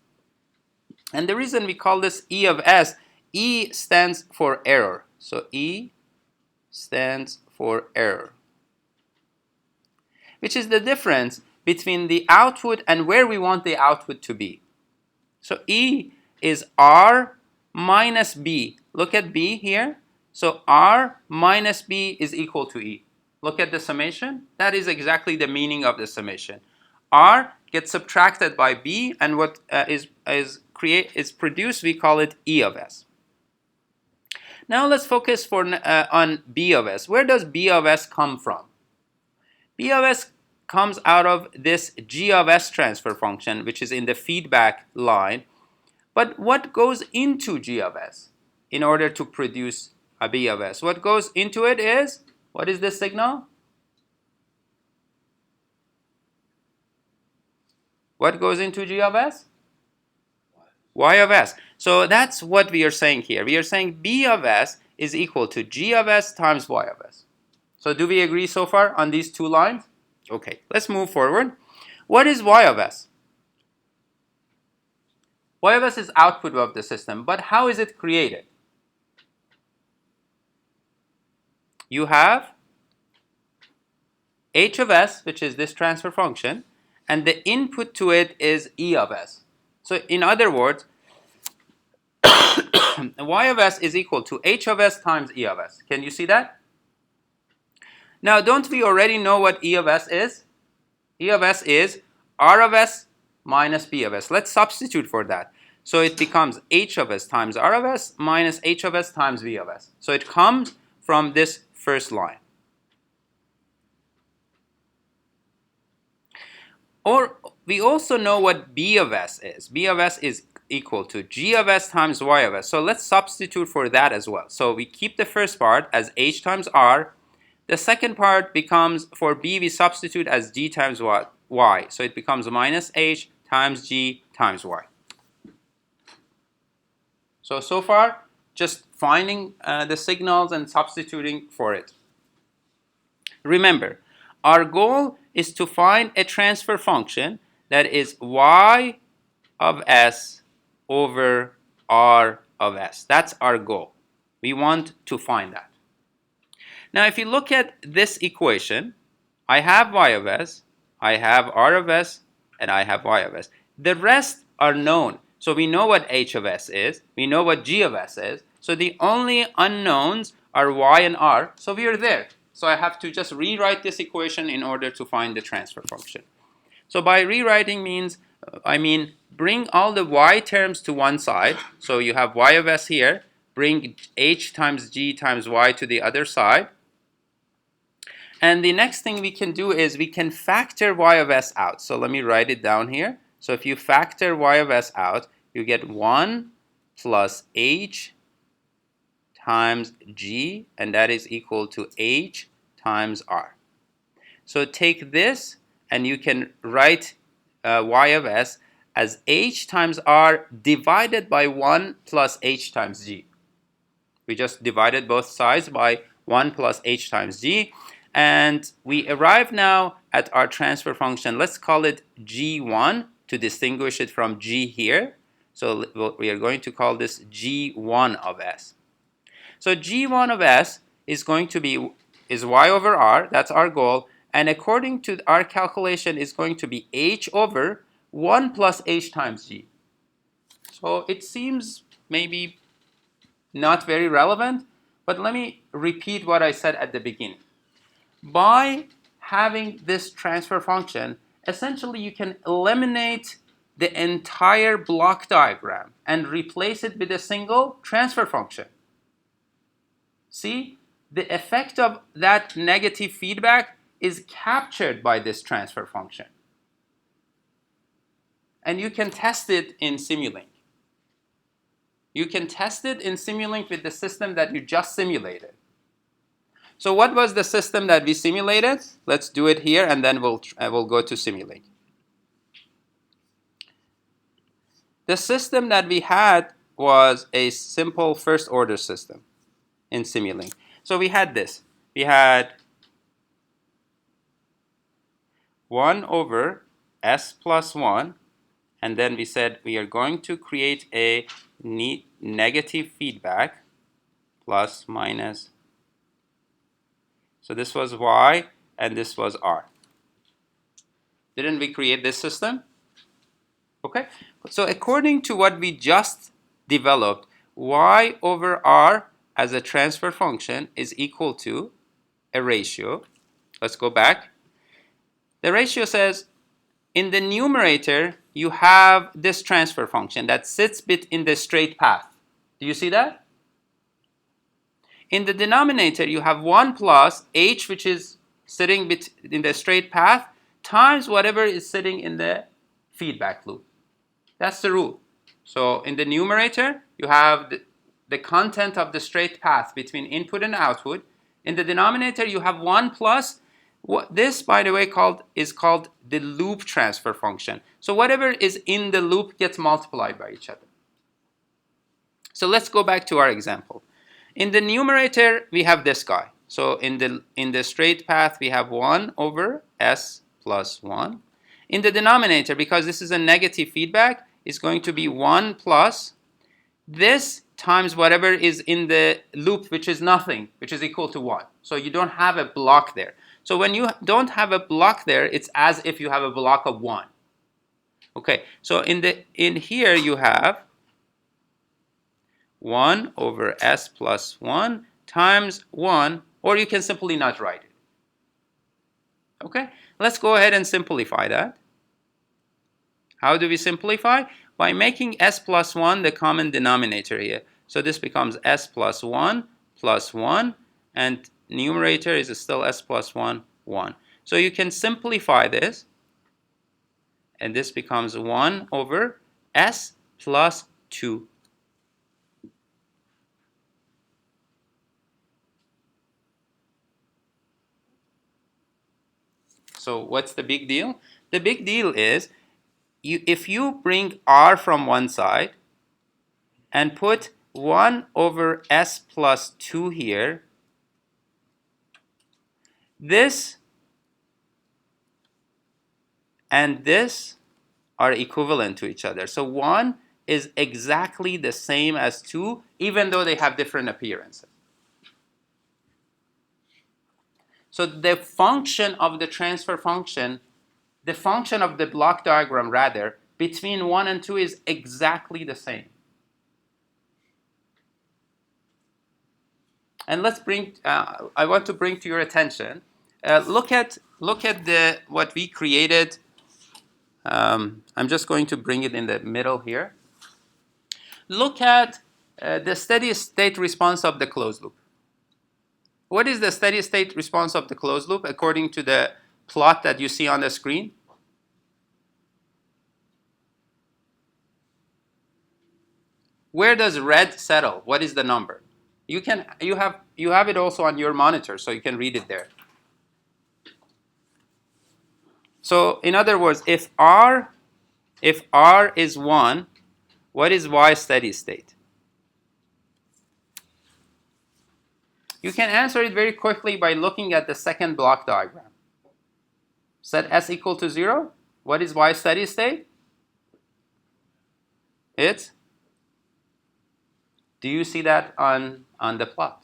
And the reason we call this E of S, E stands for error. So E stands for error, which is the difference between the output and where we want the output to be. So E is R minus B. Look at B here. So R minus B is equal to E. Look at the summation. That is exactly the meaning of the summation. R gets subtracted by B, and what is produced, we call it E of S. Now let's focus on B of S. Where does B of S come from? B of S comes out of this G of S transfer function, which is in the feedback line. But what goes into G of S in order to produce a B of S? What goes into it is, what is this signal? What goes into G of S? Y of S. So that's what we are saying here. We are saying B of S is equal to G of S times Y of S. So do we agree so far on these two lines? Okay, let's move forward. What is Y of S? Y of S is output of the system, but how is it created? You have H of S, which is this transfer function, and the input to it is E of S. So in other words, Y of S is equal to H of S times E of S. Can you see that? Now, don't we already know what E of S is? E of S is R of S minus B of S. Let's substitute for that. So it becomes H of S times R of S minus H of S times B of S. So it comes from this first line. Or we also know what B of S is. B of S is equal to G of S times Y of S. So let's substitute for that as well. So we keep the first part as H times R. The second part becomes, for B, we substitute as G times Y. So it becomes minus H times G times Y. So far, just finding the signals and substituting for it. Remember, our goal is to find a transfer function that is Y of S over R of S. That's our goal. We want to find that. Now, if you look at this equation, I have Y of S, I have R of S, and I have Y of S. The rest are known. So we know what h of s is. We know what g of s is. So the only unknowns are y and r. So we are there. So I have to just rewrite this equation in order to find the transfer function. So by rewriting means, I mean, bring all the y terms to one side. So you have y of s here. Bring h times g times y to the other side. And the next thing we can do is we can factor y of s out. So let me write it down here. So if you factor y of s out, you get 1 plus h times g, and that is equal to h times r. So take this, and you can write y of s as h times r divided by 1 plus h times g. We just divided both sides by 1 plus h times g. And we arrive now at our transfer function. Let's call it g1 to distinguish it from g here. So we are going to call this g1 of s. So g1 of s is going to be y over r. That's our goal. And according to our calculation, is going to be h over 1 plus h times g. So it seems maybe not very relevant, but let me repeat what I said at the beginning. By having this transfer function, essentially you can eliminate the entire block diagram and replace it with a single transfer function. See, the effect of that negative feedback is captured by this transfer function. And you can test it in Simulink. You can test it in Simulink with the system that you just simulated. So what was the system that we simulated? Let's do it here, and then we'll go to Simulink. The system that we had was a simple first order system in Simulink. So we had this. We had 1 over s plus 1, and then we said we are going to create a negative feedback plus minus. So this was y, and this was r. Didn't we create this system? Okay. So according to what we just developed, y over r as a transfer function is equal to a ratio. Let's go back. The ratio says in the numerator you have this transfer function that sits in the straight path. Do you see that? In the denominator you have 1 plus h, which is sitting in the straight path, times whatever is sitting in the feedback loop. That's the rule. So in the numerator you have the content of the straight path between input and output. In the denominator you have 1 plus this, by the way, is called the loop transfer function. So whatever is in the loop gets multiplied by each other. So let's go back to our example. In the numerator we have this guy. So in the straight path we have 1 over s plus 1. In the denominator, because this is a negative feedback, it's going to be 1 plus this times whatever is in the loop, which is nothing, which is equal to 1. So you don't have a block there. So when you don't have a block there, it's as if you have a block of 1. Okay, so in here you have 1 over s plus 1 times 1, or you can simply not write it. Okay, let's go ahead and simplify that. How do we simplify? By making s plus 1 the common denominator here. So this becomes s plus 1, and numerator is still s plus 1, 1. So you can simplify this, and this becomes 1 over s plus 2. So what's the big deal? The big deal is if you bring r from one side and put 1 over s plus 2 here, this and this are equivalent to each other. So 1 is exactly the same as 2, even though they have different appearances. So the function of the transfer function, the function of the block diagram rather, between 1 and 2 is exactly the same. And let's bring, I want to bring to your attention, look at the what we created. I'm just going to bring it in the middle here. Look at the steady state response of the closed loop. What is the steady state response of the closed loop according to the plot that you see on the screen? Where does red settle? What is the number? You have it also on your monitor, so you can read it there. So in other words, if R is 1, what is Y steady state? You can answer it very quickly by looking at the second block diagram. Set S equal to 0. What is Y steady state? It's, do you see that on the plot?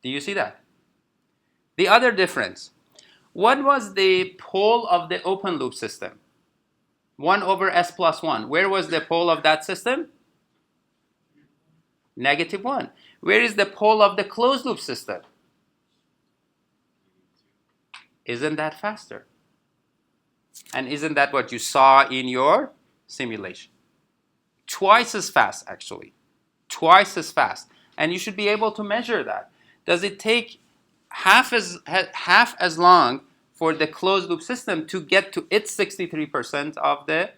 Do you see that? The other difference. What was the pole of the open loop system? 1 over S plus 1. Where was the pole of that system? Negative 1. Where is the pole of the closed loop system? Isn't that faster? And isn't that what you saw in your simulation? Twice as fast, actually. Twice as fast. And you should be able to measure that. Does it take half as long for the closed loop system to get to its 63% of the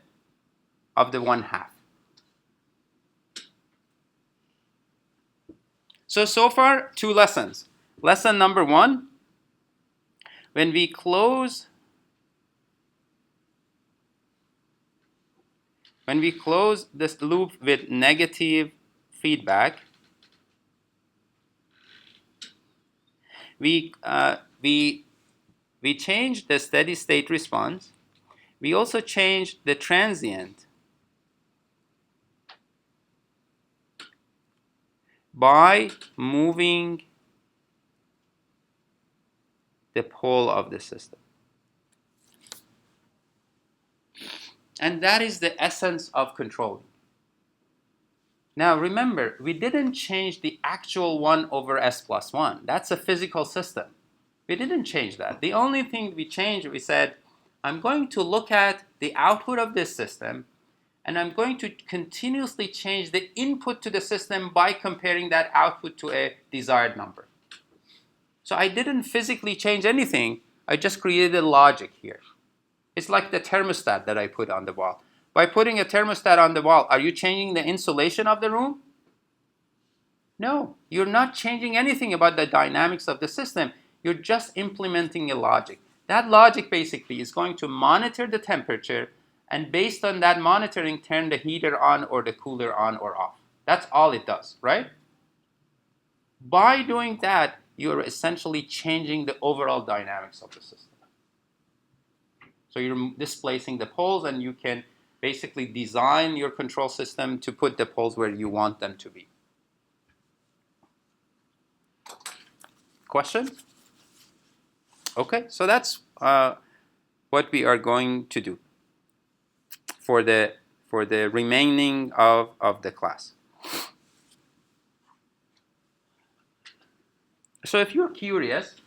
1/2? So far, 2 lessons. Lesson number 1, when we close this loop with negative feedback, we change the steady state response. We also change the transient by moving the pole of the system. And that is the essence of controlling. Now remember, we didn't change the actual 1 over S plus 1. That's a physical system. We didn't change that. The only thing we changed, we said, I'm going to look at the output of this system, and I'm going to continuously change the input to the system by comparing that output to a desired number. So I didn't physically change anything. I just created logic here. It's like the thermostat that I put on the wall. By putting a thermostat on the wall, are you changing the insulation of the room? No, you're not changing anything about the dynamics of the system. You're just implementing a logic. That logic basically is going to monitor the temperature, and based on that monitoring, turn the heater on or the cooler on or off. That's all it does, right? By doing that, you're essentially changing the overall dynamics of the system. So you're displacing the poles, and you can basically design your control system to put the poles where you want them to be. Question? Okay, so that's what we are going to do for the remaining of the class. So if you're curious,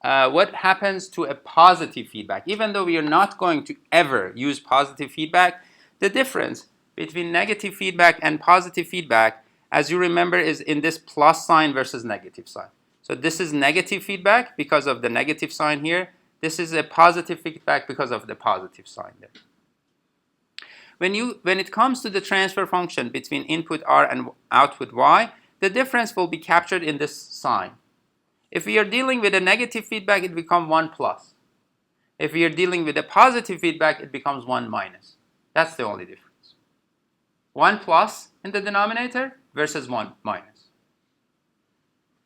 what happens to a positive feedback? Even though we are not going to ever use positive feedback, the difference between negative feedback and positive feedback, as you remember, is in this plus sign versus negative sign. So this is negative feedback because of the negative sign here. This is a positive feedback because of the positive sign there. When it comes to the transfer function between input R and output Y, the difference will be captured in this sign. If we are dealing with a negative feedback, it becomes 1 plus. If we are dealing with a positive feedback, it becomes 1 minus. That's the only difference. 1 plus in the denominator versus 1 minus.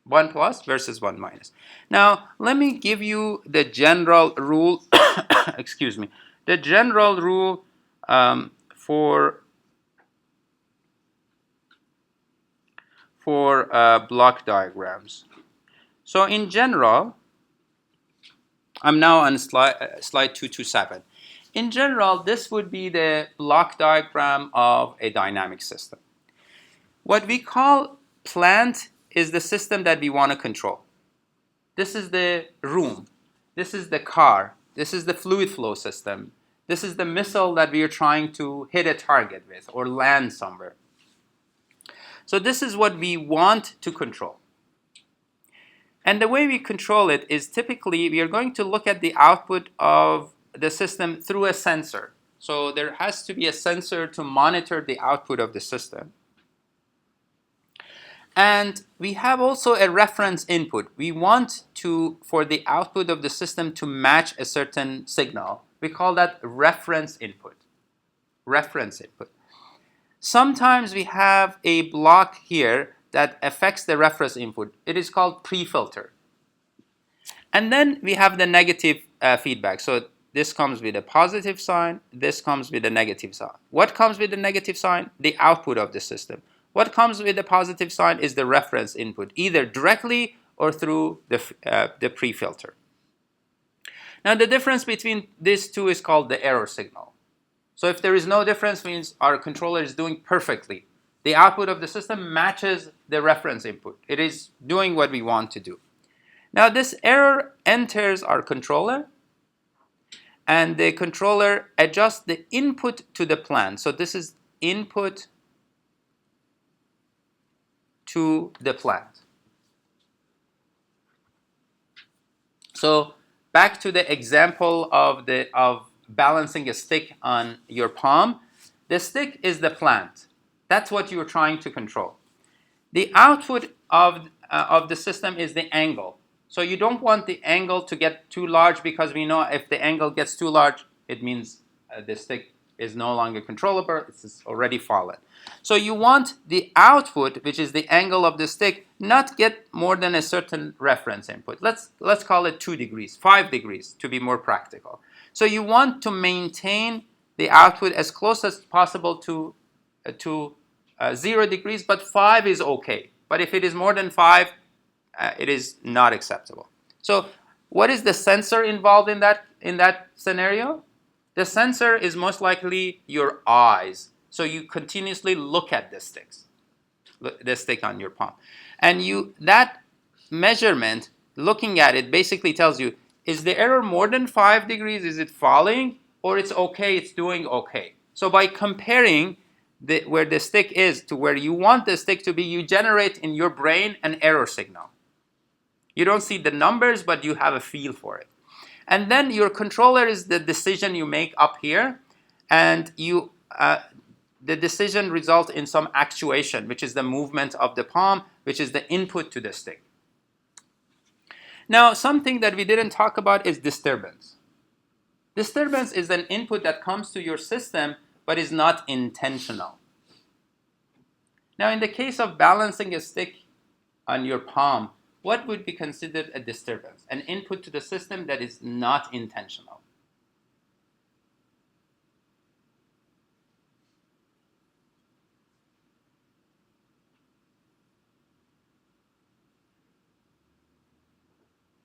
1 plus versus 1 minus. Now, let me give you the general rule, excuse me, the general rule for block diagrams. So in general, I'm now on slide 227. in general, this would be the block diagram of a dynamic system. What we call plant is the system that we want to control. This is the room. This is the car. This is the fluid flow system. This is the missile that we are trying to hit a target with or land somewhere. So this is what we want to control. And the way we control it is typically we are going to look at the output of the system through a sensor. So there has to be a sensor to monitor the output of the system. And we have also a reference input. We want for the output of the system to match a certain signal. We call that reference input. Reference input. Sometimes we have a block here that affects the reference input. It is called pre-filter. And then we have the negative feedback. So this comes with a positive sign. This comes with a negative sign. What comes with the negative sign? The output of the system. What comes with the positive sign is the reference input, either directly or through the pre-filter. Now the difference between these two is called the error signal. So if there is no difference, means our controller is doing perfectly. The output of the system matches the reference input. It is doing what we want to do. Now this error enters our controller, and the controller adjusts the input to the plant. So this is input to the plant. So back to the example of balancing a stick on your palm. The stick is the plant. That's what you're trying to control. The output of the system is the angle. So you don't want the angle to get too large, because we know if the angle gets too large, it means the stick is no longer controllable. It's already fallen. So you want the output, which is the angle of the stick, not get more than a certain reference input. Let's call it 2 degrees, 5 degrees to be more practical. So you want to maintain the output as close as possible to 0 degrees, but 5 is okay. But if it is more than 5, it is not acceptable. So what is the sensor involved in that scenario? The sensor is most likely your eyes. So you continuously look at the stick on your palm. And that measurement, looking at it, basically tells you, is the error more than 5 degrees? Is it falling? Or it's okay, it's doing okay. So by comparing where the stick is to where you want the stick to be, you generate in your brain an error signal. You don't see the numbers, but you have a feel for it. And then your controller is the decision you make up here, and the decision results in some actuation, which is the movement of the palm, which is the input to the stick. Now, something that we didn't talk about is disturbance. Disturbance is an input that comes to your system but is not intentional. Now, in the case of balancing a stick on your palm, what would be considered a disturbance? An input to the system that is not intentional.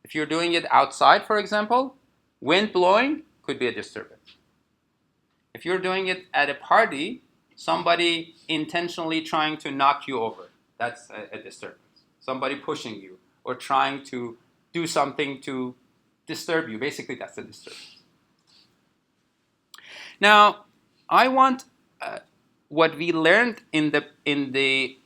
If you're doing it outside, for example, wind blowing could be a disturbance. If you're doing it at a party, somebody intentionally trying to knock you over, that's a disturbance. Somebody pushing you or trying to do something to disturb you, basically that's a disturbance. Now, I want what we learned in the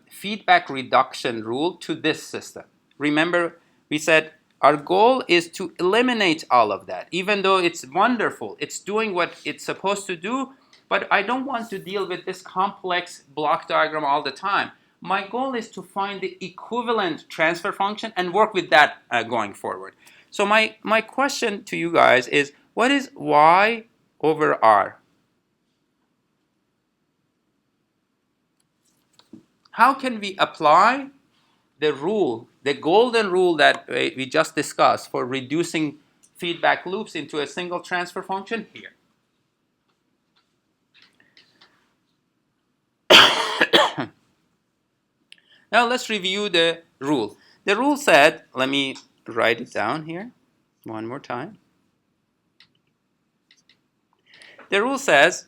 feedback reduction rule to this system. Remember, we said our goal is to eliminate all of that, even though it's wonderful, it's doing what it's supposed to do, but I don't want to deal with this complex block diagram all the time. My goal is to find the equivalent transfer function and work with that going forward. So my question to you guys is, what is y over r? How can we apply the rule, the golden rule that we just discussed for reducing feedback loops into a single transfer function here? Now let's review the rule. The rule said, let me write it down here one more time. The rule says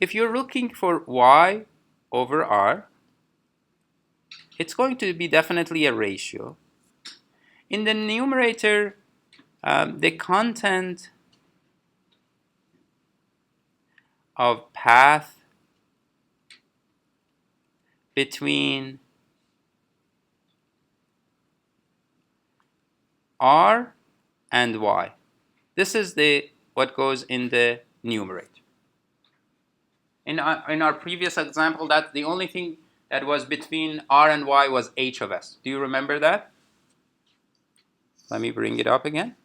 if you're looking for y over r, it's going to be definitely a ratio. In the numerator, the content of path between r and y. This is what goes in the numerator. In our previous example, that the only thing that was between r and y was h of s. Do you remember that? Let me bring it up again.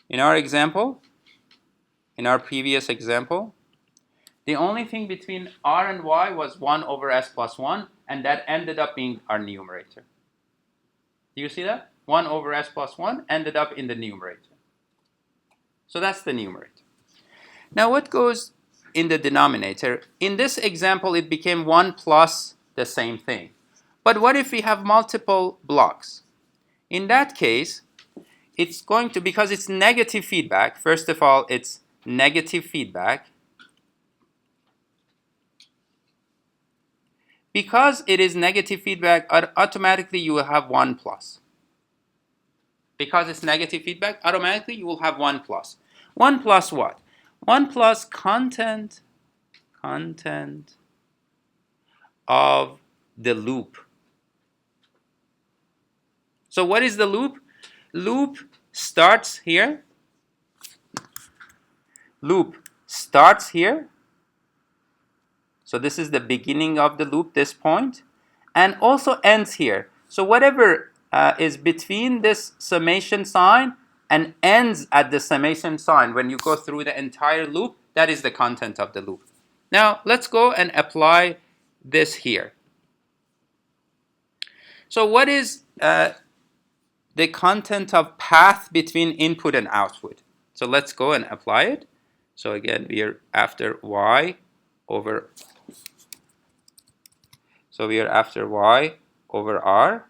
In our example, in our previous example, the only thing between r and y was 1 over s plus 1, and that ended up being our numerator. Do you see that? 1 over s plus 1 ended up in the numerator. So that's the numerator. Now what goes in the denominator? In this example, it became 1 plus the same thing. But what if we have multiple blocks? In that case, it's going to, because it's negative feedback, first of all, it's negative feedback. Because it is negative feedback, automatically you will have 1 plus. Because it's negative feedback, automatically you will have 1 plus. 1 plus what? 1 plus content of the loop. So what is the loop? Loop starts here. Loop starts here. So this is the beginning of the loop, this point, and also ends here. So whatever is between this summation sign and ends at the summation sign when you go through the entire loop, that is the content of the loop. Now let's go and apply this here. So what is the content of path between input and output? So let's go and apply it. So again, we are after y over r.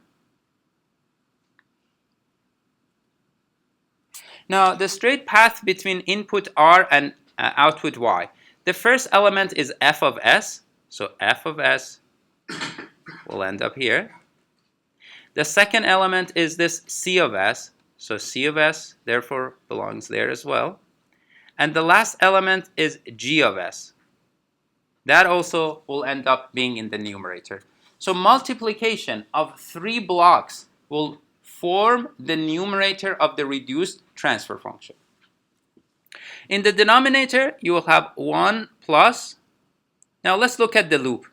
Now the straight path between input r and output y. The first element is f of s. So f of s will end up here. The second element is this c of s. So c of s therefore belongs there as well. And the last element is g of s. That also will end up being in the numerator. So multiplication of 3 blocks will form the numerator of the reduced transfer function. In the denominator, you will have 1 plus. Now let's look at the loop.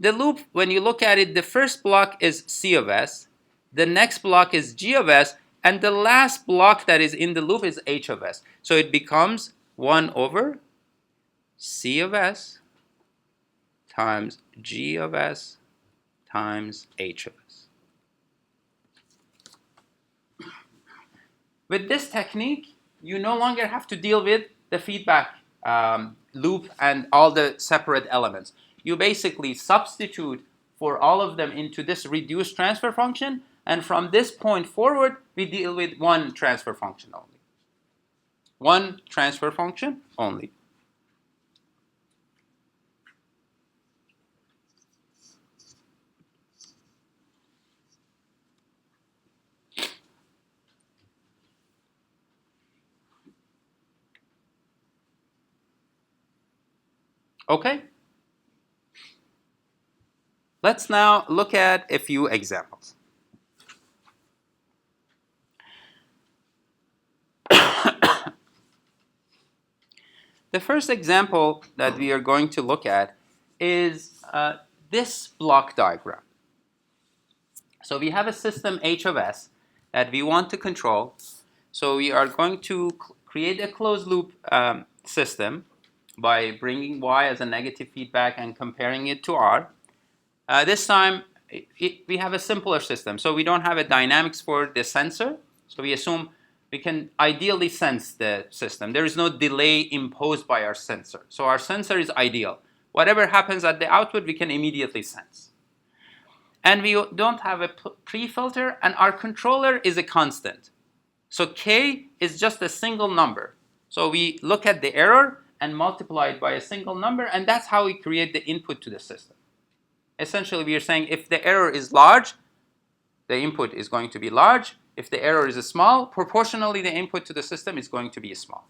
The loop, when you look at it, the first block is c of s, the next block is g of s, and the last block that is in the loop is h of s. So it becomes 1 over c of s times g of s times h of s. With this technique, you no longer have to deal with the feedback loop and all the separate elements. You basically substitute for all of them into this reduced transfer function, and from this point forward, we deal with one transfer function only. One transfer function only. Okay? Let's now look at a few examples. The first example that we are going to look at is this block diagram. So we have a system h of s that we want to control. So we are going to create a closed loop system by bringing y as a negative feedback and comparing it to r. This time, we have a simpler system. So we don't have a dynamics for the sensor. So we assume we can ideally sense the system. There is no delay imposed by our sensor. So our sensor is ideal. Whatever happens at the output, we can immediately sense. And we don't have a pre-filter, and our controller is a constant. So k is just a single number. So we look at the error and multiply it by a single number, and that's how we create the input to the system. Essentially, we are saying if the error is large, the input is going to be large. If the error is small, proportionally the input to the system is going to be small.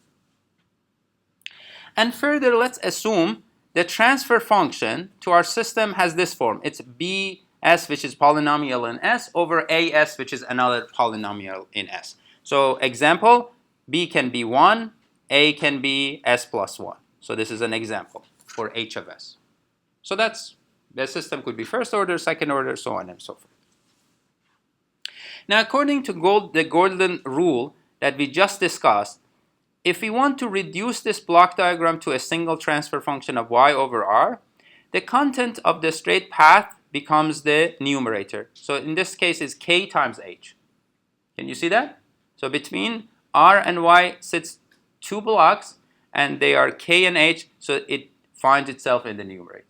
And further, let's assume the transfer function to our system has this form. It's bs, which is polynomial in S, over as, which is another polynomial in S. So example, b can be 1, a can be s plus 1. So this is an example for h of s. So that's, the system could be first order, second order, so on and so forth. Now, according to the golden rule that we just discussed, if we want to reduce this block diagram to a single transfer function of y over r, the content of the straight path becomes the numerator. So in this case is k times h. Can you see that? So between r and y sits two blocks, and they are k and h, so it finds itself in the numerator.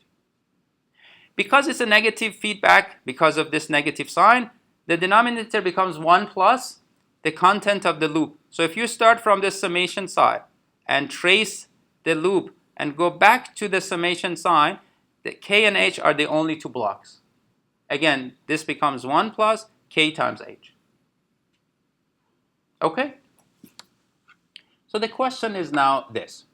Because it's a negative feedback, because of this negative sign, the denominator becomes 1 plus the content of the loop. So if you start from the summation side and trace the loop and go back to the summation sign, the k and h are the only two blocks. Again, this becomes 1 plus k times h. Okay? So the question is now this.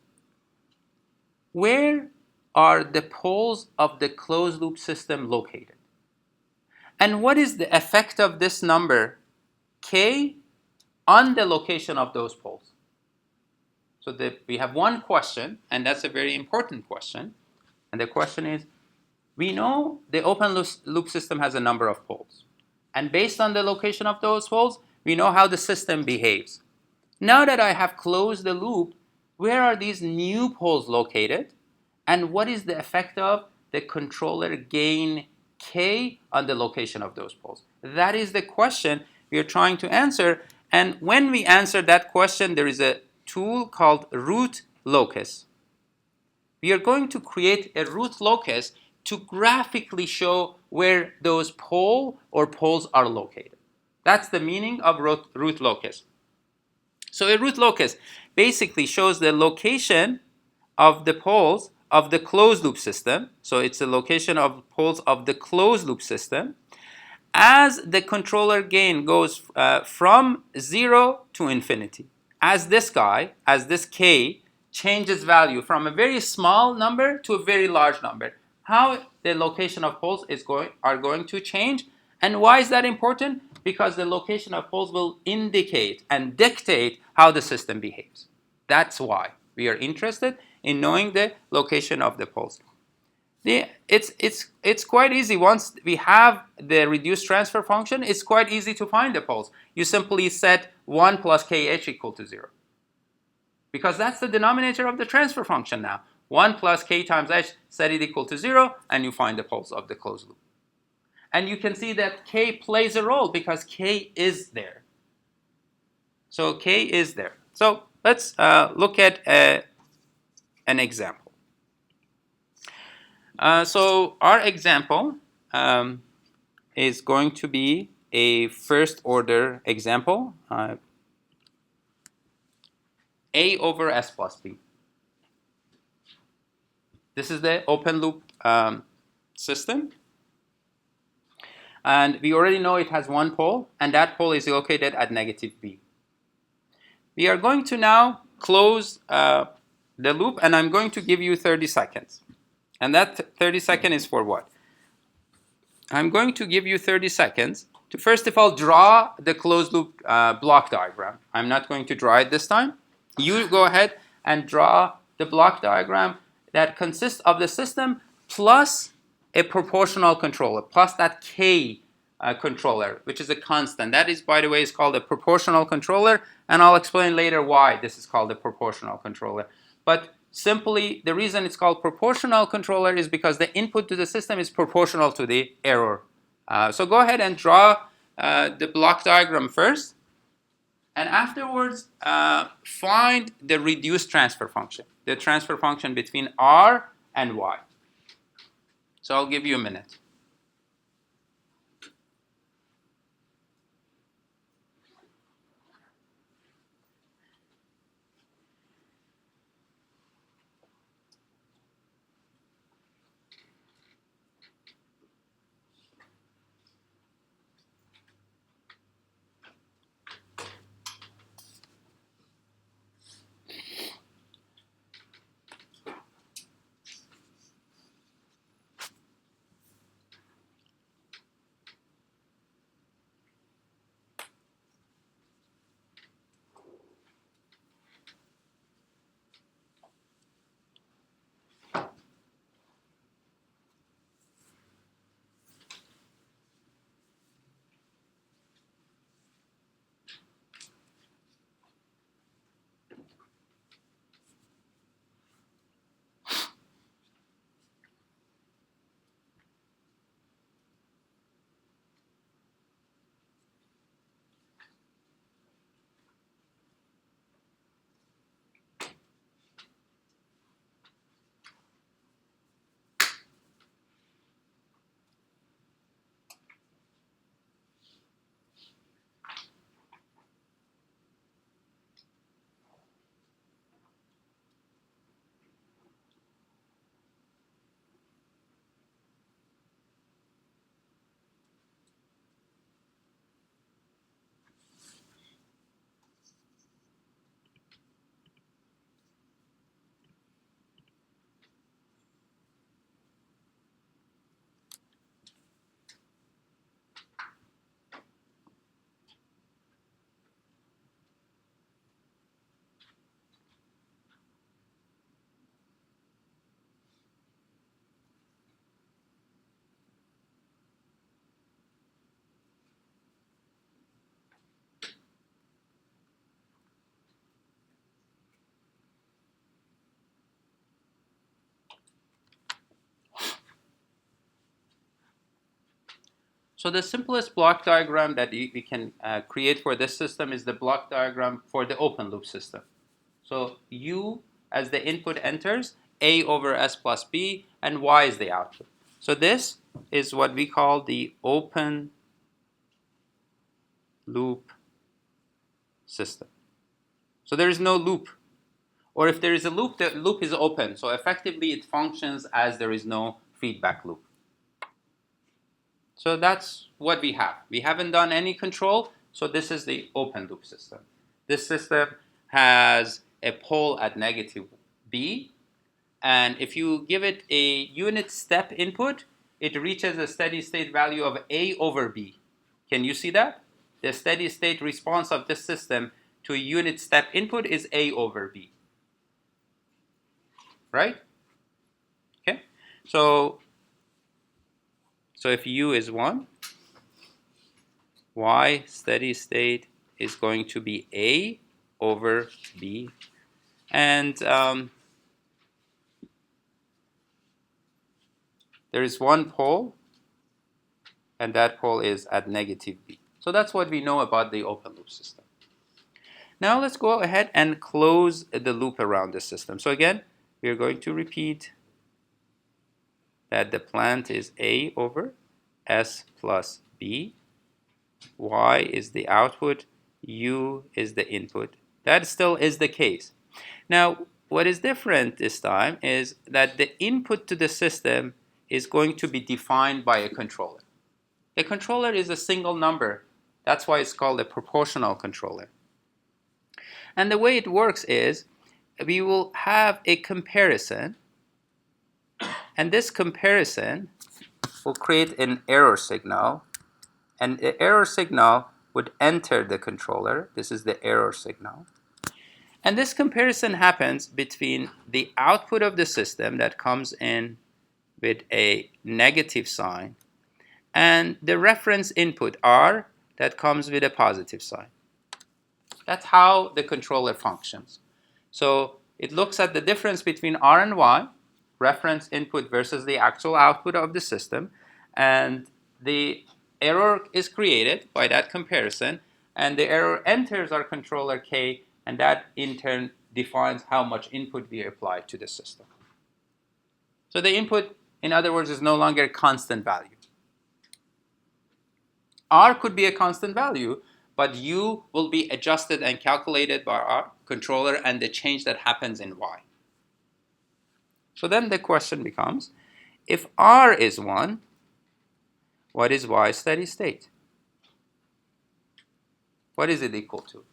Where are the poles of the closed loop system located? And what is the effect of this number k on the location of those poles? So we have one question, and that's a very important question. And the question is, we know the open loop system has a number of poles. And based on the location of those poles, we know how the system behaves. Now that I have closed the loop, where are these new poles located? And what is the effect of the controller gain k on the location of those poles? That is the question we are trying to answer. And when we answer that question, there is a tool called root locus. We are going to create a root locus to graphically show where those pole or poles are located. That's the meaning of root locus. So a root locus basically shows the location of the poles of the closed loop system. So it's the location of poles of the closed loop system as the controller gain goes from 0 to infinity. As this k changes value from a very small number to a very large number, how the location of poles are going to change. And why is that important? Because the location of poles will indicate and dictate how the system behaves. That's why we are interested in knowing the location of the poles. It's quite easy. Once we have the reduced transfer function, it's quite easy to find the poles. You simply set 1 plus kh equal to 0. Because that's the denominator of the transfer function now. 1 plus k times h, set it equal to 0, and you find the poles of the closed loop. And you can see that k plays a role because k is there. So k is there. So let's look at an example. So our example is going to be a first order example. A over s plus b. This is the open loop system. And we already know it has one pole, and that pole is located at negative b. We are going to now close the loop, and I'm going to give you 30 seconds. And that 30 seconds is for what? I'm going to give you 30 seconds to first of all draw the closed loop block diagram. I'm not going to draw it this time. You go ahead and draw the block diagram that consists of the system plus a proportional controller, plus that k controller, which is a constant. That is, by the way, is called a proportional controller, and I'll explain later why this is called a proportional controller. But simply, the reason it's called proportional controller is because the input to the system is proportional to the error. So go ahead and draw the block diagram first, and afterwards find the reduced transfer function, the transfer function between r and y. So I'll give you a minute. So the simplest block diagram that we can create for this system is the block diagram for the open loop system. So U as the input enters, A over S plus B, and Y is the output. So this is what we call the open loop system. So there is no loop. Or if there is a loop, the loop is open. So effectively it functions as there is no feedback loop. So that's what we have. We haven't done any control, so this is the open loop system. This system has a pole at negative B, and if you give it a unit step input, it reaches a steady state value of A over B. Can you see that? The steady state response of this system to a unit step input is A over B. Right? Okay? So if U is 1, Y steady state is going to be A over B. And there is one pole, and that pole is at negative B. So that's what we know about the open loop system. Now let's go ahead and close the loop around the system. So again, we are going to repeat that the plant is A over S plus B. Y is the output, U is the input. That still is the case. Now, what is different this time is that the input to the system is going to be defined by a controller. The controller is a single number. That's why it's called a proportional controller. And the way it works is we will have a comparison, and this comparison will create an error signal, and the error signal would enter the controller. This is the error signal. And this comparison happens between the output of the system that comes in with a negative sign and the reference input R that comes with a positive sign. That's how the controller functions. So it looks at the difference between R and Y, reference input versus the actual output of the system, and the error is created by that comparison, and the error enters our controller K, and that in turn defines how much input we apply to the system. So the input, in other words, is no longer a constant value. R could be a constant value, but U will be adjusted and calculated by our controller and the change that happens in Y. So then the question becomes, if R is 1, what is Y steady state? What is it equal to?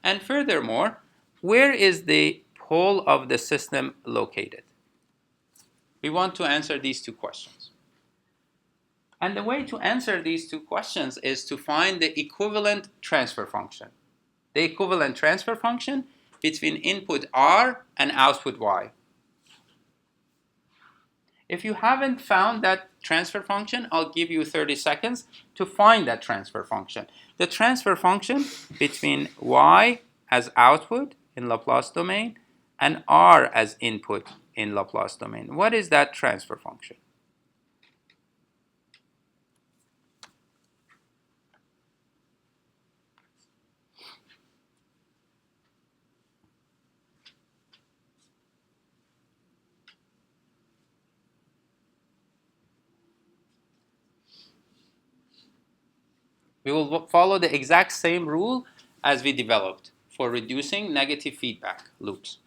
And furthermore, where is the pole of the system located? We want to answer these two questions. And the way to answer these two questions is to find the equivalent transfer function. The equivalent transfer function between input R and output Y. If you haven't found that transfer function, I'll give you 30 seconds to find that transfer function. The transfer function between Y as output in Laplace domain and R as input in Laplace domain. What is that transfer function? We will follow the exact same rule as we developed for reducing negative feedback loops.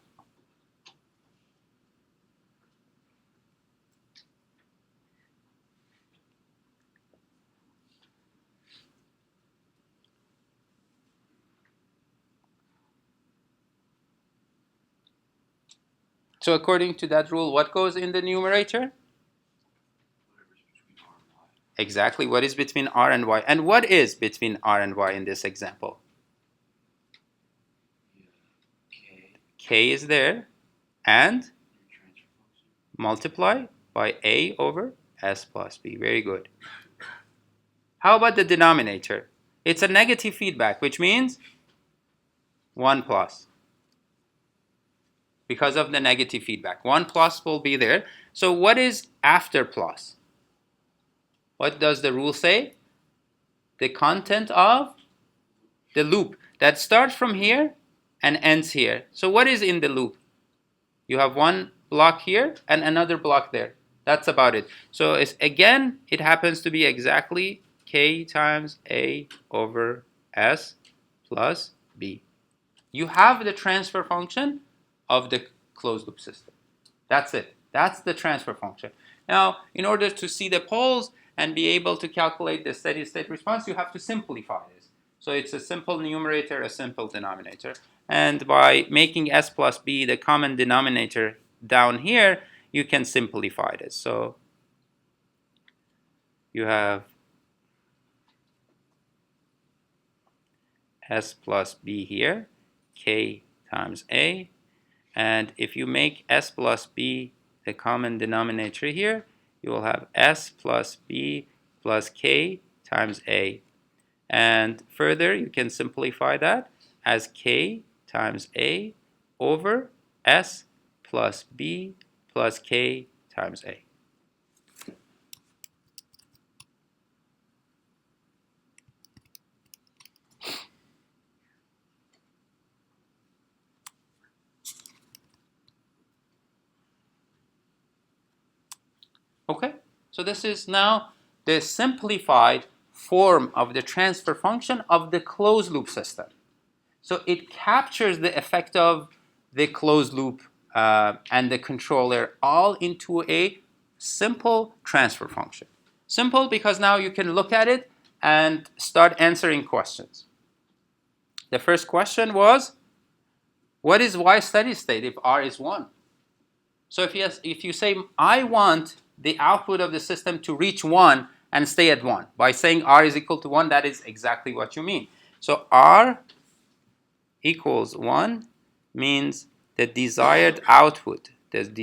So according to that rule, what goes in the numerator? Whatever's between R and Y. Exactly, what is between R and Y? And what is between R and Y in this example? Yeah. K. K is there, and Your transfer function. multiply by A over S plus B. Very good. How about the denominator? It's a negative feedback, which means 1 plus. Because of the negative feedback. 1 plus will be there. So what is after plus? What does the rule say? The content of the loop that starts from here and ends here. So what is in the loop? You have one block here and another block there. That's about it. So it's, again, it happens to be exactly k times a over s plus b. You have the transfer function of the closed loop system. That's it. That's the transfer function. Now, in order to see the poles and be able to calculate the steady state response, you have to simplify this. So it's a simple numerator, a simple denominator. And by making s plus b the common denominator down here, you can simplify this. So you have s plus b here, k times a. And if you make s plus b the common denominator here, you will have s plus b plus k times a. And further, you can simplify that as k times a over s plus b plus k times a. Okay, so this is now the simplified form of the transfer function of the closed loop system. So it captures the effect of the closed loop and the controller all into a simple transfer function. Simple because now you can look at it and start answering questions. The first question was, what is y steady state if r is 1? So if you say, I want the output of the system to reach 1 and stay at 1, by saying r is equal to 1, that is exactly what you mean. So r equals 1 means the desired output of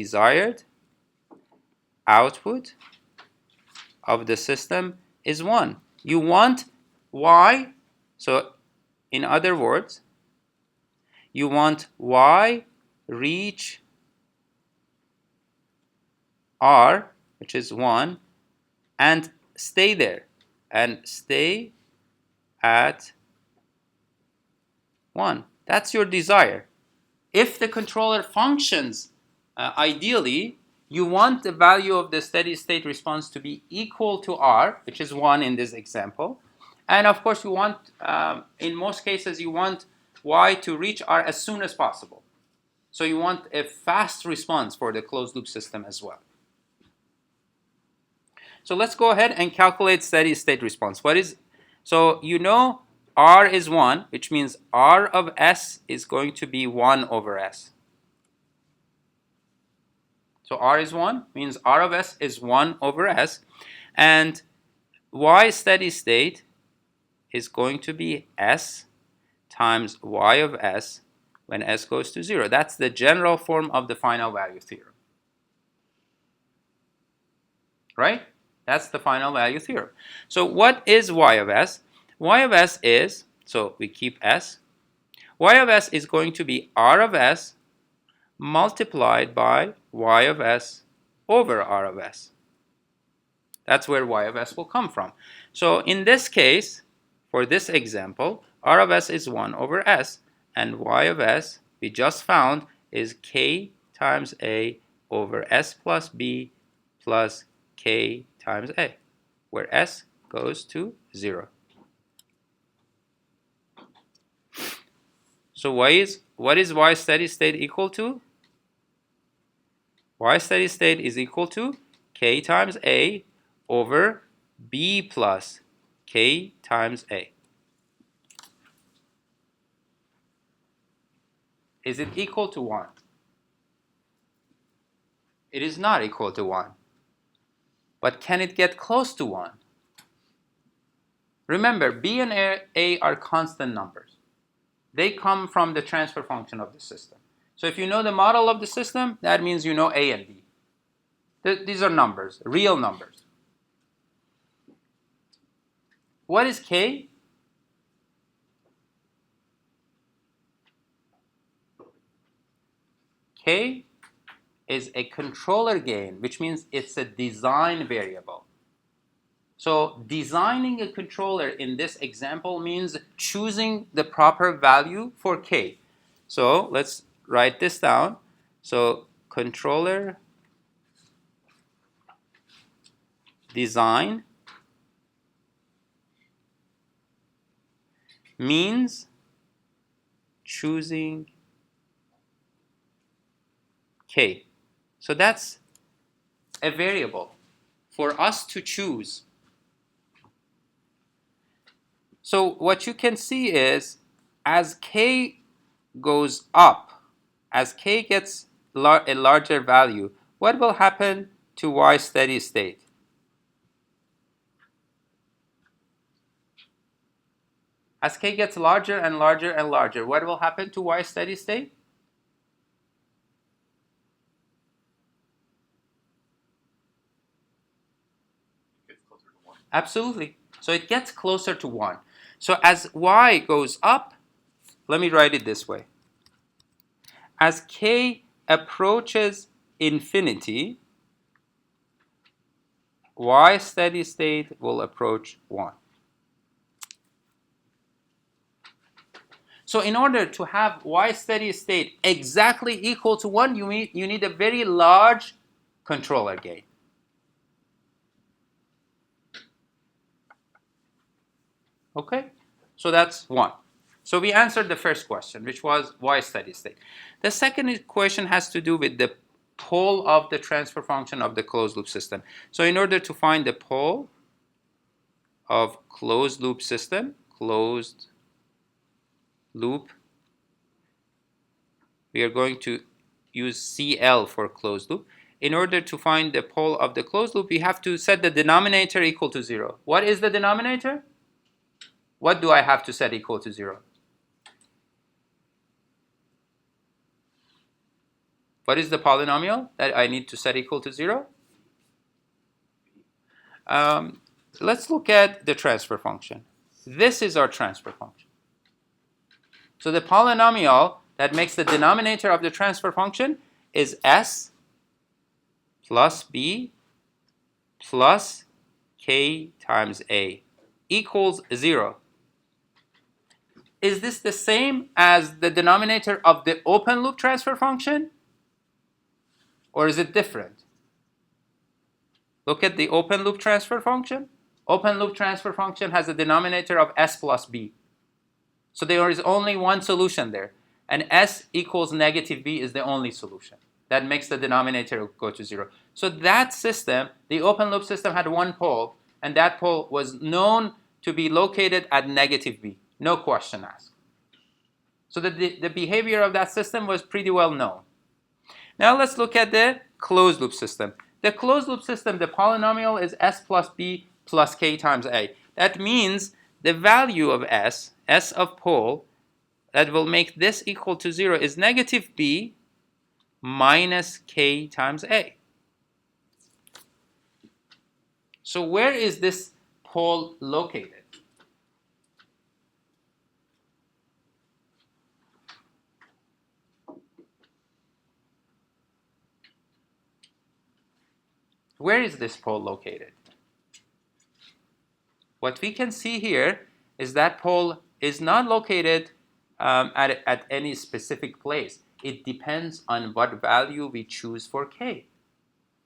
the system is 1. You want y, so in other words, you want y reach r, which is 1, and stay there, and stay at 1. That's your desire. If the controller functions ideally, you want the value of the steady state response to be equal to r, which is 1 in this example. And of course, you want, in most cases, you want y to reach r as soon as possible. So you want a fast response for the closed loop system as well. So let's go ahead and calculate steady state response. So you know r is 1, which means r of s is going to be 1 over s. So r is 1 means r of s is 1 over s. And y steady state is going to be s times y of s when s goes to 0. That's the general form of the final value theorem. Right? That's the final value theorem. So what is y of s? Y of s is, so we keep s. Y of s is going to be r of s multiplied by y of s over r of s. That's where y of s will come from. So in this case, for this example, r of s is 1 over s, and y of s we just found is k times a over s plus b plus k times a, where s goes to 0. So what is y steady state equal to? Y steady state is equal to k times a over b plus k times a. Is it equal to 1? It is not equal to 1. But can it get close to 1? Remember, b and a are constant numbers. They come from the transfer function of the system. So if you know the model of the system, that means you know a and b. These are numbers, real numbers. What is k? K is a controller gain, which means it's a design variable. So designing a controller in this example means choosing the proper value for k. So let's write this down. So controller design means choosing k. So that's a variable for us to choose. So what you can see is as k goes up, as k gets a larger value, what will happen to y steady state? As k gets larger and larger and larger, what will happen to y steady state? It gets closer to 1. Absolutely. So it gets closer to 1. So as y goes up, let me write it this way. As k approaches infinity, y steady state will approach 1. So in order to have y steady state exactly equal to 1, you need a very large controller gain. Okay? So that's 1. So we answered the first question, which was y steady state. The second equation has to do with the pole of the transfer function of the closed loop system. So in order to find the pole of closed loop system, closed loop, we are going to use CL for closed loop. In order to find the pole of the closed loop, we have to set the denominator equal to 0. What is the denominator? What do I have to set equal to 0? What is the polynomial that I need to set equal to 0? Let's look at the transfer function. This is our transfer function. So the polynomial that makes the denominator of the transfer function is s plus b plus k times a equals 0. Is this the same as the denominator of the open loop transfer function? Or is it different? Look at the open loop transfer function. Open loop transfer function has a denominator of s plus b. So there is only one solution there. And s equals negative b is the only solution. That makes the denominator go to 0. So that system, the open loop system, had one pole, and that pole was known to be located at negative b. No question asked. So the behavior of that system was pretty well known. Now let's look at the closed loop system. The closed loop system, the polynomial is s plus b plus k times a. That means the value of s of pole, that will make this equal to 0 is negative b minus k times a. So where is this pole located? Where is this pole located? What we can see here is that pole is not located at any specific place. It depends on what value we choose for k.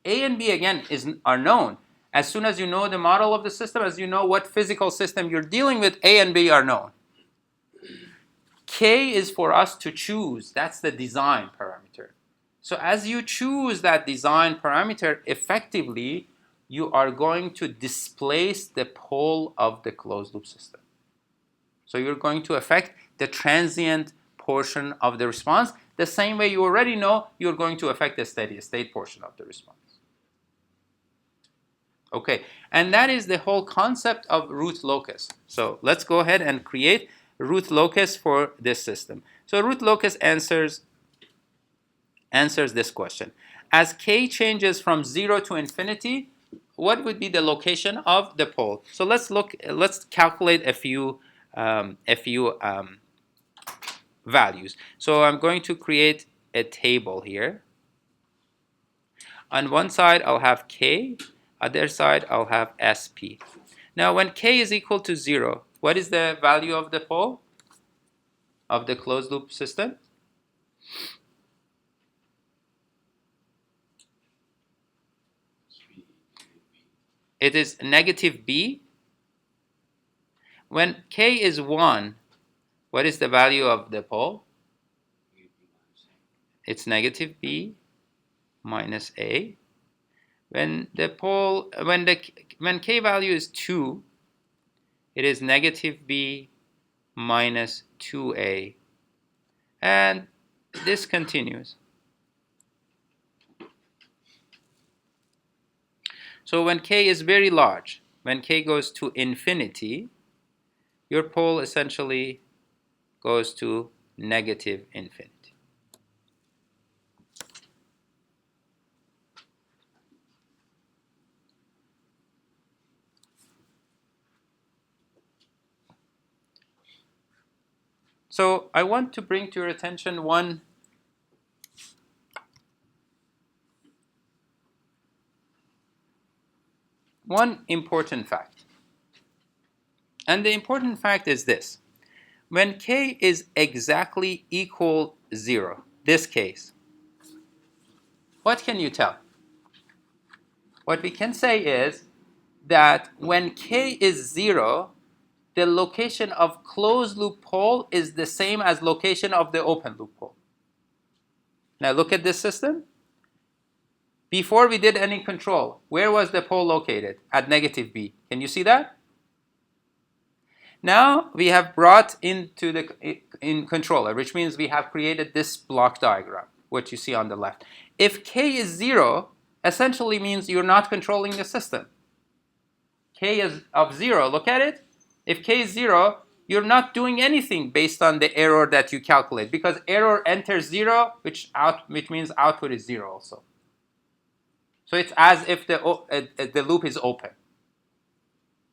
A and b, again, are known. As soon as you know the model of the system, as you know what physical system you're dealing with, A and B are known. K is for us to choose. That's the design parameter. So as you choose that design parameter, effectively, you are going to displace the pole of the closed loop system. So you're going to affect the transient portion of the response the same way you already know you're going to affect the steady state portion of the response. Okay, and that is the whole concept of root locus. So let's go ahead and create root locus for this system. So root locus answers this question. As k changes from 0 to infinity, what would be the location of the pole? So let's calculate a few values. So I'm going to create a table here. On one side I'll have k, other side I'll have sp. Now, when k is equal to 0, what is the value of the pole of the closed loop system? It is negative b. When k is 1, what is the value of the pole? It's negative b minus a. When k value is 2, it is negative b minus 2a. And this continues. So when k is very large, when k goes to infinity, your pole essentially goes to negative infinity. So I want to bring to your attention one important fact. And the important fact is this. When k is exactly equal 0, this case, what can you tell? What we can say is that when k is 0, the location of closed loop pole is the same as location of the open loop pole. Now look at this system. Before we did any control, where was the pole located? At negative b. Can you see that? Now we have brought into the controller, which means we have created this block diagram, what you see on the left. If k is 0, essentially means you're not controlling the system. K is of 0, look at it. If k is 0, you're not doing anything based on the error that you calculate, because error enters 0, which means output is 0 also. So it's as if the loop is open.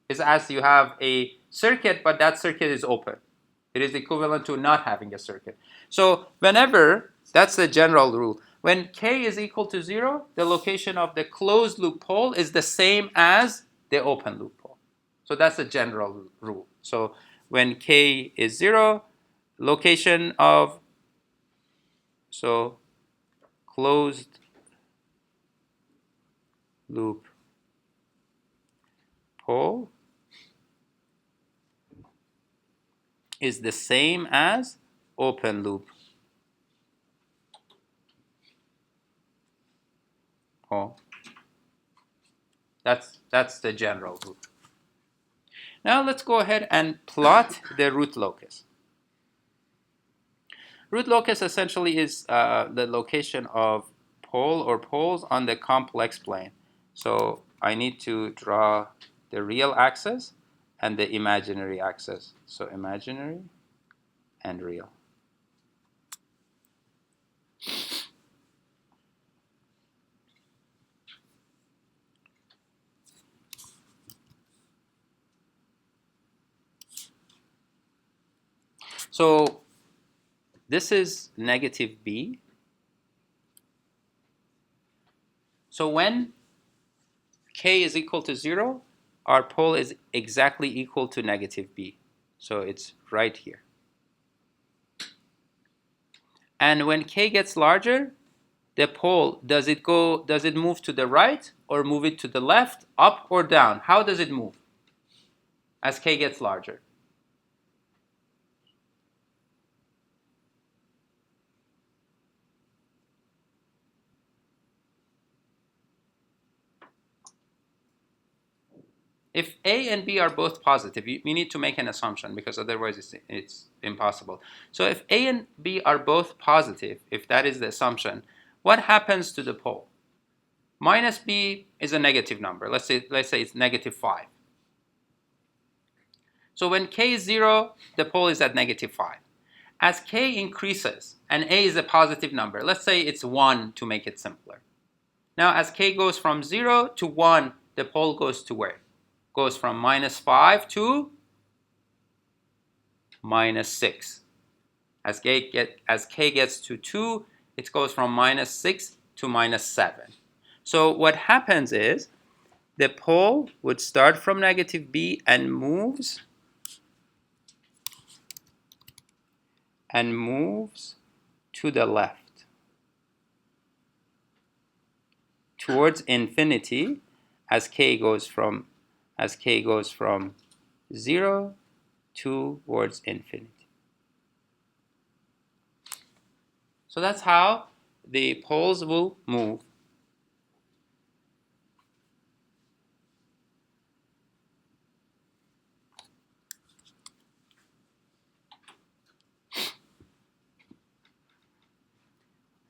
It's as you have a circuit, but that circuit is open. It is equivalent to not having a circuit. So whenever, that's the general rule. When k is equal to 0, the location of the closed loop pole is the same as the open loop pole. So that's the general rule. So when k is 0, location of closed loop pole is the same as open loop pole. That's the general rule. Now let's go ahead and plot the root locus. Root locus essentially is the location of pole or poles on the complex plane. So I need to draw the real axis and the imaginary axis. So imaginary and real. So this is negative b. So when k is equal to 0, our pole is exactly equal to negative b. So it's right here. And when k gets larger, the pole, does it move to the right or move it to the left, up or down? How does it move as k gets larger? If a and b are both positive, we need to make an assumption because otherwise it's impossible. So if a and b are both positive, if that is the assumption, what happens to the pole? Minus b is a negative number. Let's say it's negative 5. So when k is 0, the pole is at negative 5. As k increases, and a is a positive number, let's say it's 1 to make it simpler. Now as k goes from 0 to 1, the pole goes to where? Goes from minus 5 to minus 6. As k gets to 2, it goes from minus 6 to minus 7. So what happens is, the pole would start from negative B and moves to the left towards infinity as k goes from 0 towards infinity. So that's how the poles will move.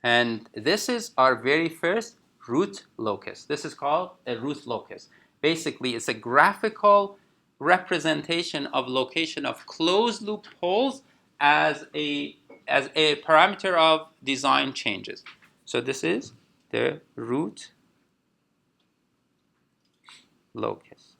And this is our very first root locus. This is called a root locus. Basically, it's a graphical representation of location of closed loop poles as a parameter of design changes. So this is the root locus.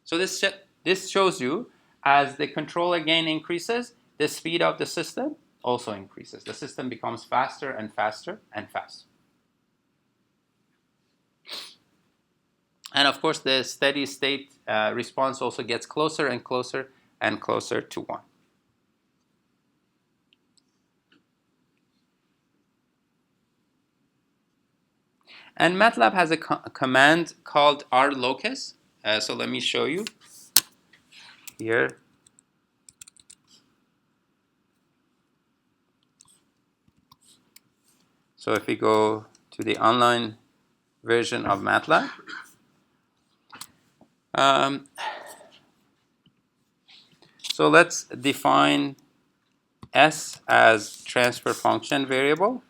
So this shows you as the controller gain increases, the speed of the system also increases. The system becomes faster and faster and faster. And of course, the steady state response also gets closer and closer and closer to 1. And MATLAB has a command called rlocus. So let me show you here. So if we go to the online version of MATLAB, so let's define S as transfer function variable.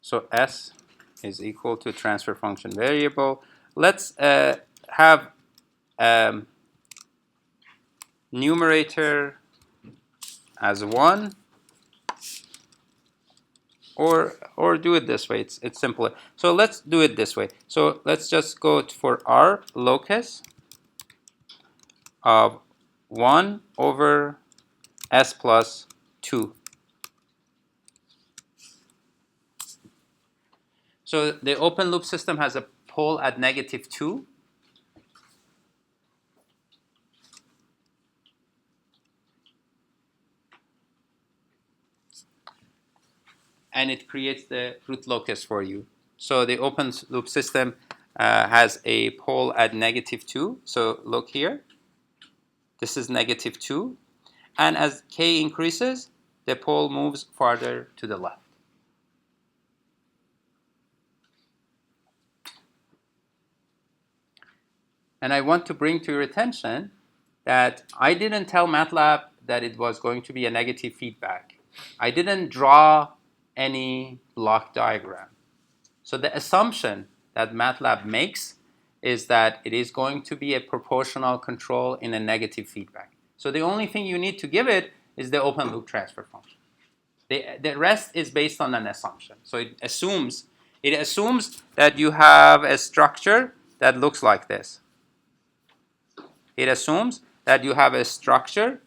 So S is equal to transfer function variable. Let's have numerator as 1, or do it this way. It's simpler. So let's do it this way. So let's just go for R locus of 1 over S plus 2. So the open loop system has a pole at negative 2. And it creates the root locus for you. So the open loop system has a pole at negative 2. So look here. This is negative 2. And as k increases, the pole moves farther to the left. And I want to bring to your attention that I didn't tell MATLAB that it was going to be a negative feedback. I didn't draw any block diagram. So the assumption that MATLAB makes is that it is going to be a proportional control in a negative feedback. So the only thing you need to give it is the open loop transfer function. The rest is based on an assumption. So it assumes that you have a structure that looks like this. It assumes that you have a structure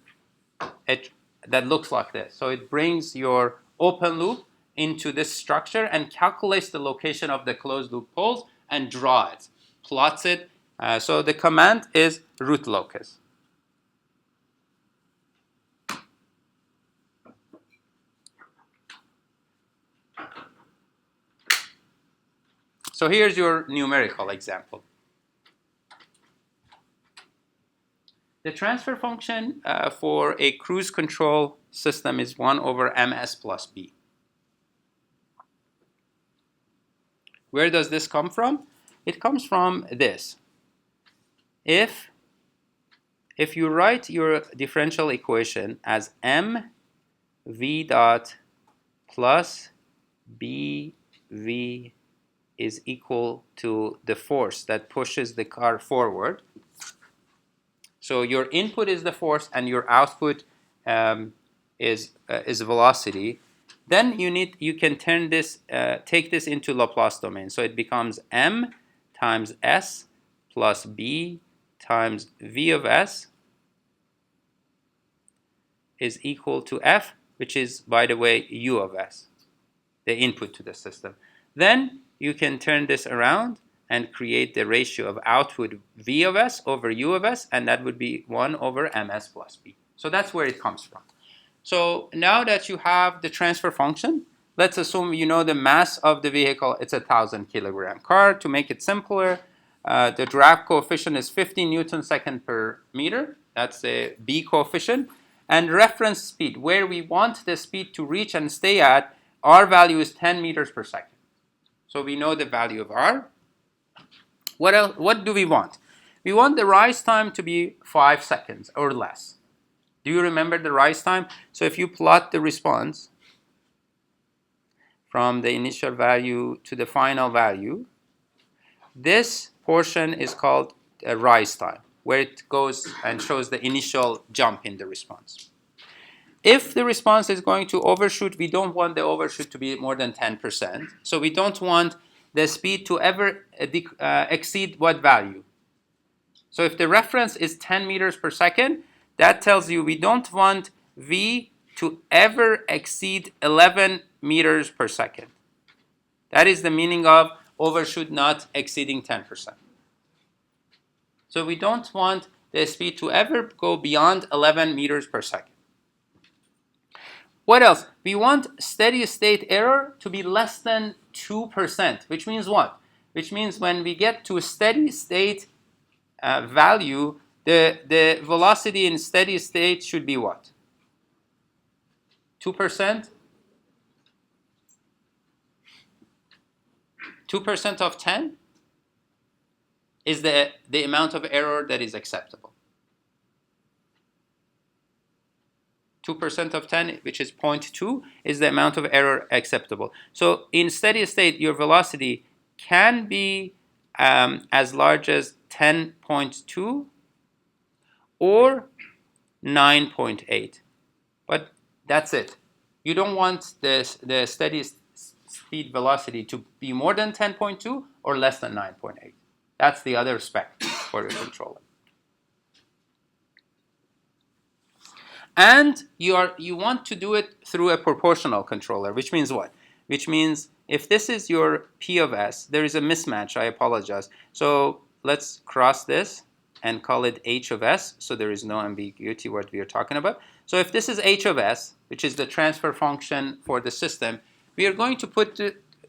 that looks like this. So it brings your open loop into this structure and calculates the location of the closed loop poles and draw it, plots it. So the command is root locus. So here's your numerical example. The transfer function for a cruise control system is 1 over ms plus b. Where does this come from? It comes from this. If you write your differential equation as m v dot plus b v is equal to the force that pushes the car forward. So your input is the force and your output is velocity. Then you can turn this, take this into Laplace domain. So it becomes m times s plus b times v of s is equal to f, which is, by the way, u of s, the input to the system. Then you can turn this around and create the ratio of output v of s over u of s, and that would be 1 over ms plus b. So that's where it comes from. So now that you have the transfer function, let's assume you know the mass of the vehicle, it's a 1,000 kilogram car. To make it simpler, the drag coefficient is 50 newton second per meter. That's the B coefficient. And reference speed, where we want the speed to reach and stay at, R value is 10 meters per second. So we know the value of R. What else? What do we want? We want the rise time to be 5 seconds or less. Do you remember the rise time? So if you plot the response from the initial value to the final value, this portion is called a rise time, where it goes and shows the initial jump in the response. If the response is going to overshoot, we don't want the overshoot to be more than 10%. So we don't want the speed to ever exceed what value? So if the reference is 10 meters per second, that tells you we don't want v to ever exceed 11 meters per second. That is the meaning of overshoot not exceeding 10%. So we don't want the speed to ever go beyond 11 meters per second. What else? We want steady state error to be less than 2%, which means what? Which means when we get to a steady state value, the velocity in steady state should be what? 2%? 2% of 10 is the amount of error that is acceptable. 2% of 10, which is 0.2, is the amount of error acceptable. So in steady state, your velocity can be as large as 10.2 or 9.8. But that's it. You don't want the steady speed velocity to be more than 10.2 or less than 9.8. That's the other spec for the controller. And you want to do it through a proportional controller, which means what? Which means if this is your P of S, there is a mismatch. I apologize. So let's cross this and call it H of S, so there is no ambiguity what we are talking about. So if this is H of S, which is the transfer function for the system, we are going to put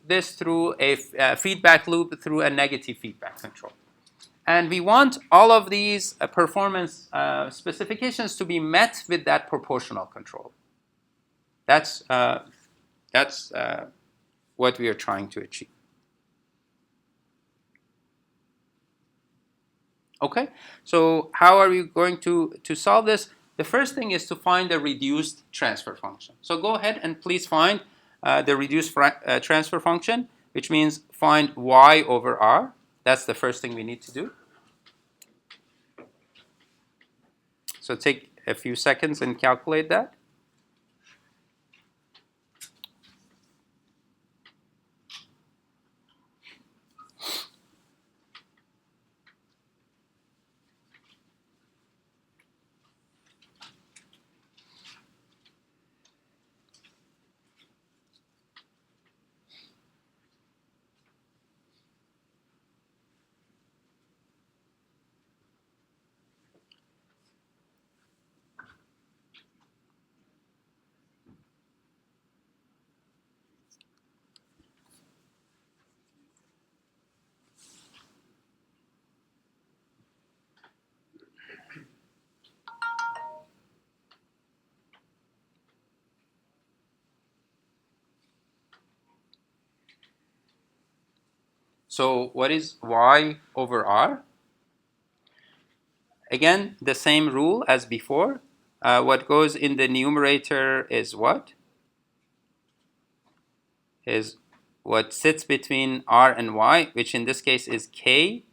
this through a feedback loop through a negative feedback control. And we want all of these performance specifications to be met with that proportional control. That's what we are trying to achieve. Okay, so how are we going to solve this? The first thing is to find a reduced transfer function. So go ahead and please find the reduced transfer function, which means find y over r. That's the first thing we need to do. So take a few seconds and calculate that. So what is y over r? Again, the same rule as before. What goes in the numerator is what? Is what sits between r and y, which in this case is k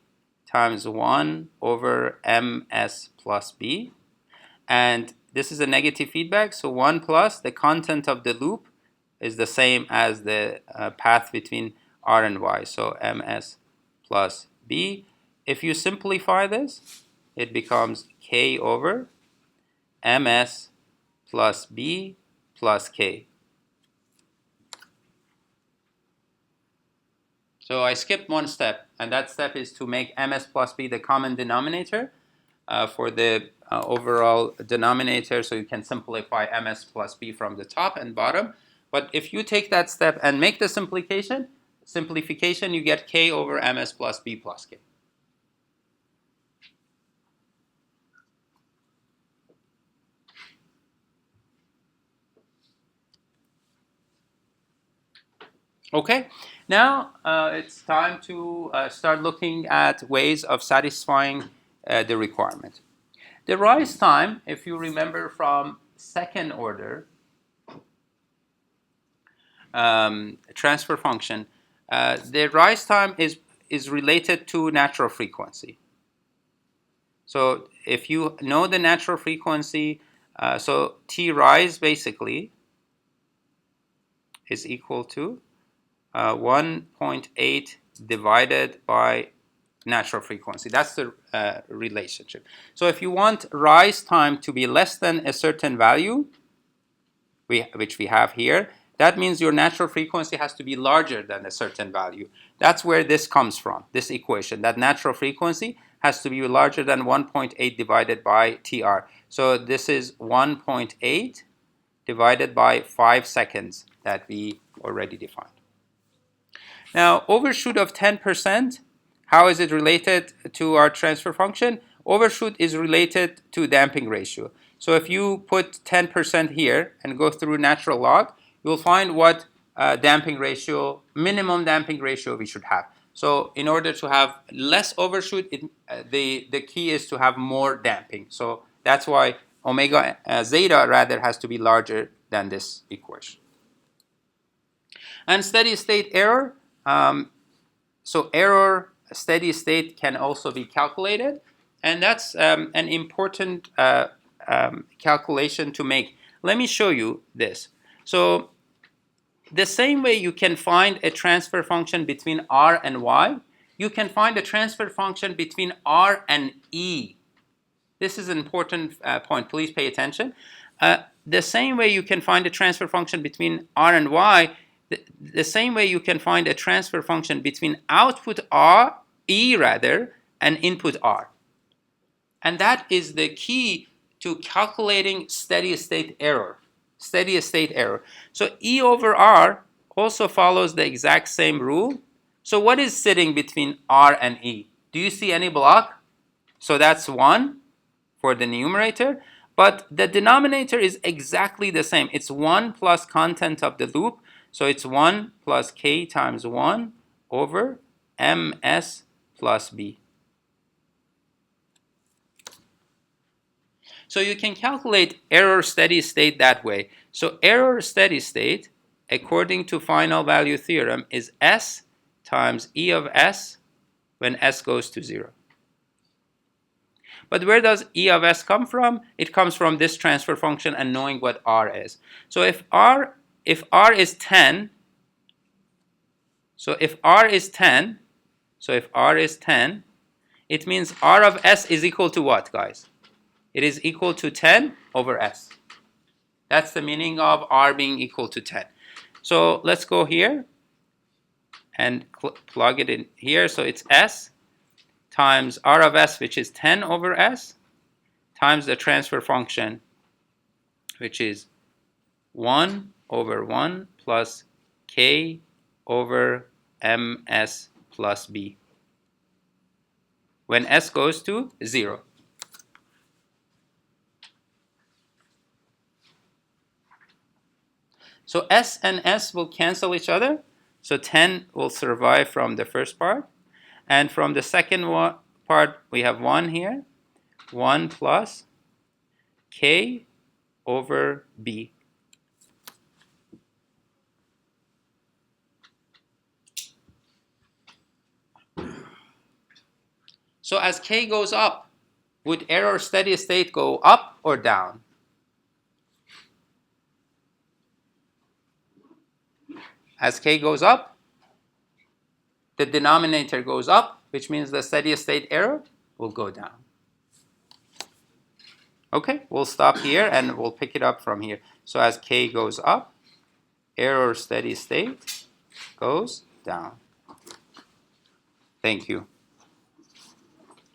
times 1 over ms plus b. And this is a negative feedback, so 1 plus the content of the loop is the same as the path between r and y, so ms plus b. If you simplify this, it becomes k over ms plus b plus k. So I skipped one step, and that step is to make ms plus b the common denominator for the overall denominator, so you can simplify ms plus b from the top and bottom. But if you take that step and make the simplification, you get k over ms plus b plus k. Okay, now it's time to start looking at ways of satisfying the requirement. The rise time, if you remember from second order transfer function, the rise time is related to natural frequency. So if you know the natural frequency, so t rise basically is equal to 1.8 divided by natural frequency. That's the relationship. So if you want rise time to be less than a certain value, which we have here, that means your natural frequency has to be larger than a certain value. That's where this comes from, this equation, that natural frequency has to be larger than 1.8 divided by TR. So this is 1.8 divided by 5 seconds that we already defined. Now, overshoot of 10%, how is it related to our transfer function? Overshoot is related to damping ratio. So if you put 10% here and go through natural log, you'll find what minimum damping ratio we should have. So in order to have less overshoot, the key is to have more damping. So that's why omega zeta rather has to be larger than this equation. And steady state error. So error steady state can also be calculated, and that's an important calculation to make. Let me show you this. So the same way you can find a transfer function between r and y, you can find a transfer function between r and e. This is an important point. Please pay attention. The same way you can find a transfer function between r and y, the same way you can find a transfer function between output e and input r. And that is the key to calculating steady state error. So E over R also follows the exact same rule. So what is sitting between R and E? Do you see any block? So that's 1 for the numerator. But the denominator is exactly the same. It's 1 plus content of the loop. So it's 1 plus k times 1 over ms plus b. So you can calculate error steady state that way. So error steady state, according to final value theorem, is S times E of S when S goes to 0. But where does E of S come from? It comes from this transfer function and knowing what R is. So if R is 10, it means R of S is equal to what, guys? It is equal to 10 over S. That's the meaning of R being equal to 10. So let's go here and plug it in here. So it's S times R of S, which is 10 over S, times the transfer function, which is 1 over 1 plus K over ms plus b when S goes to 0. So S and S will cancel each other. So 10 will survive from the first part. And from the second part, we have 1 here. 1 plus K over B. So as K goes up, would error steady state go up or down? As K goes up, the denominator goes up, which means the steady state error will go down. Okay, we'll stop here and we'll pick it up from here. So as k goes up, error steady state goes down. Thank you.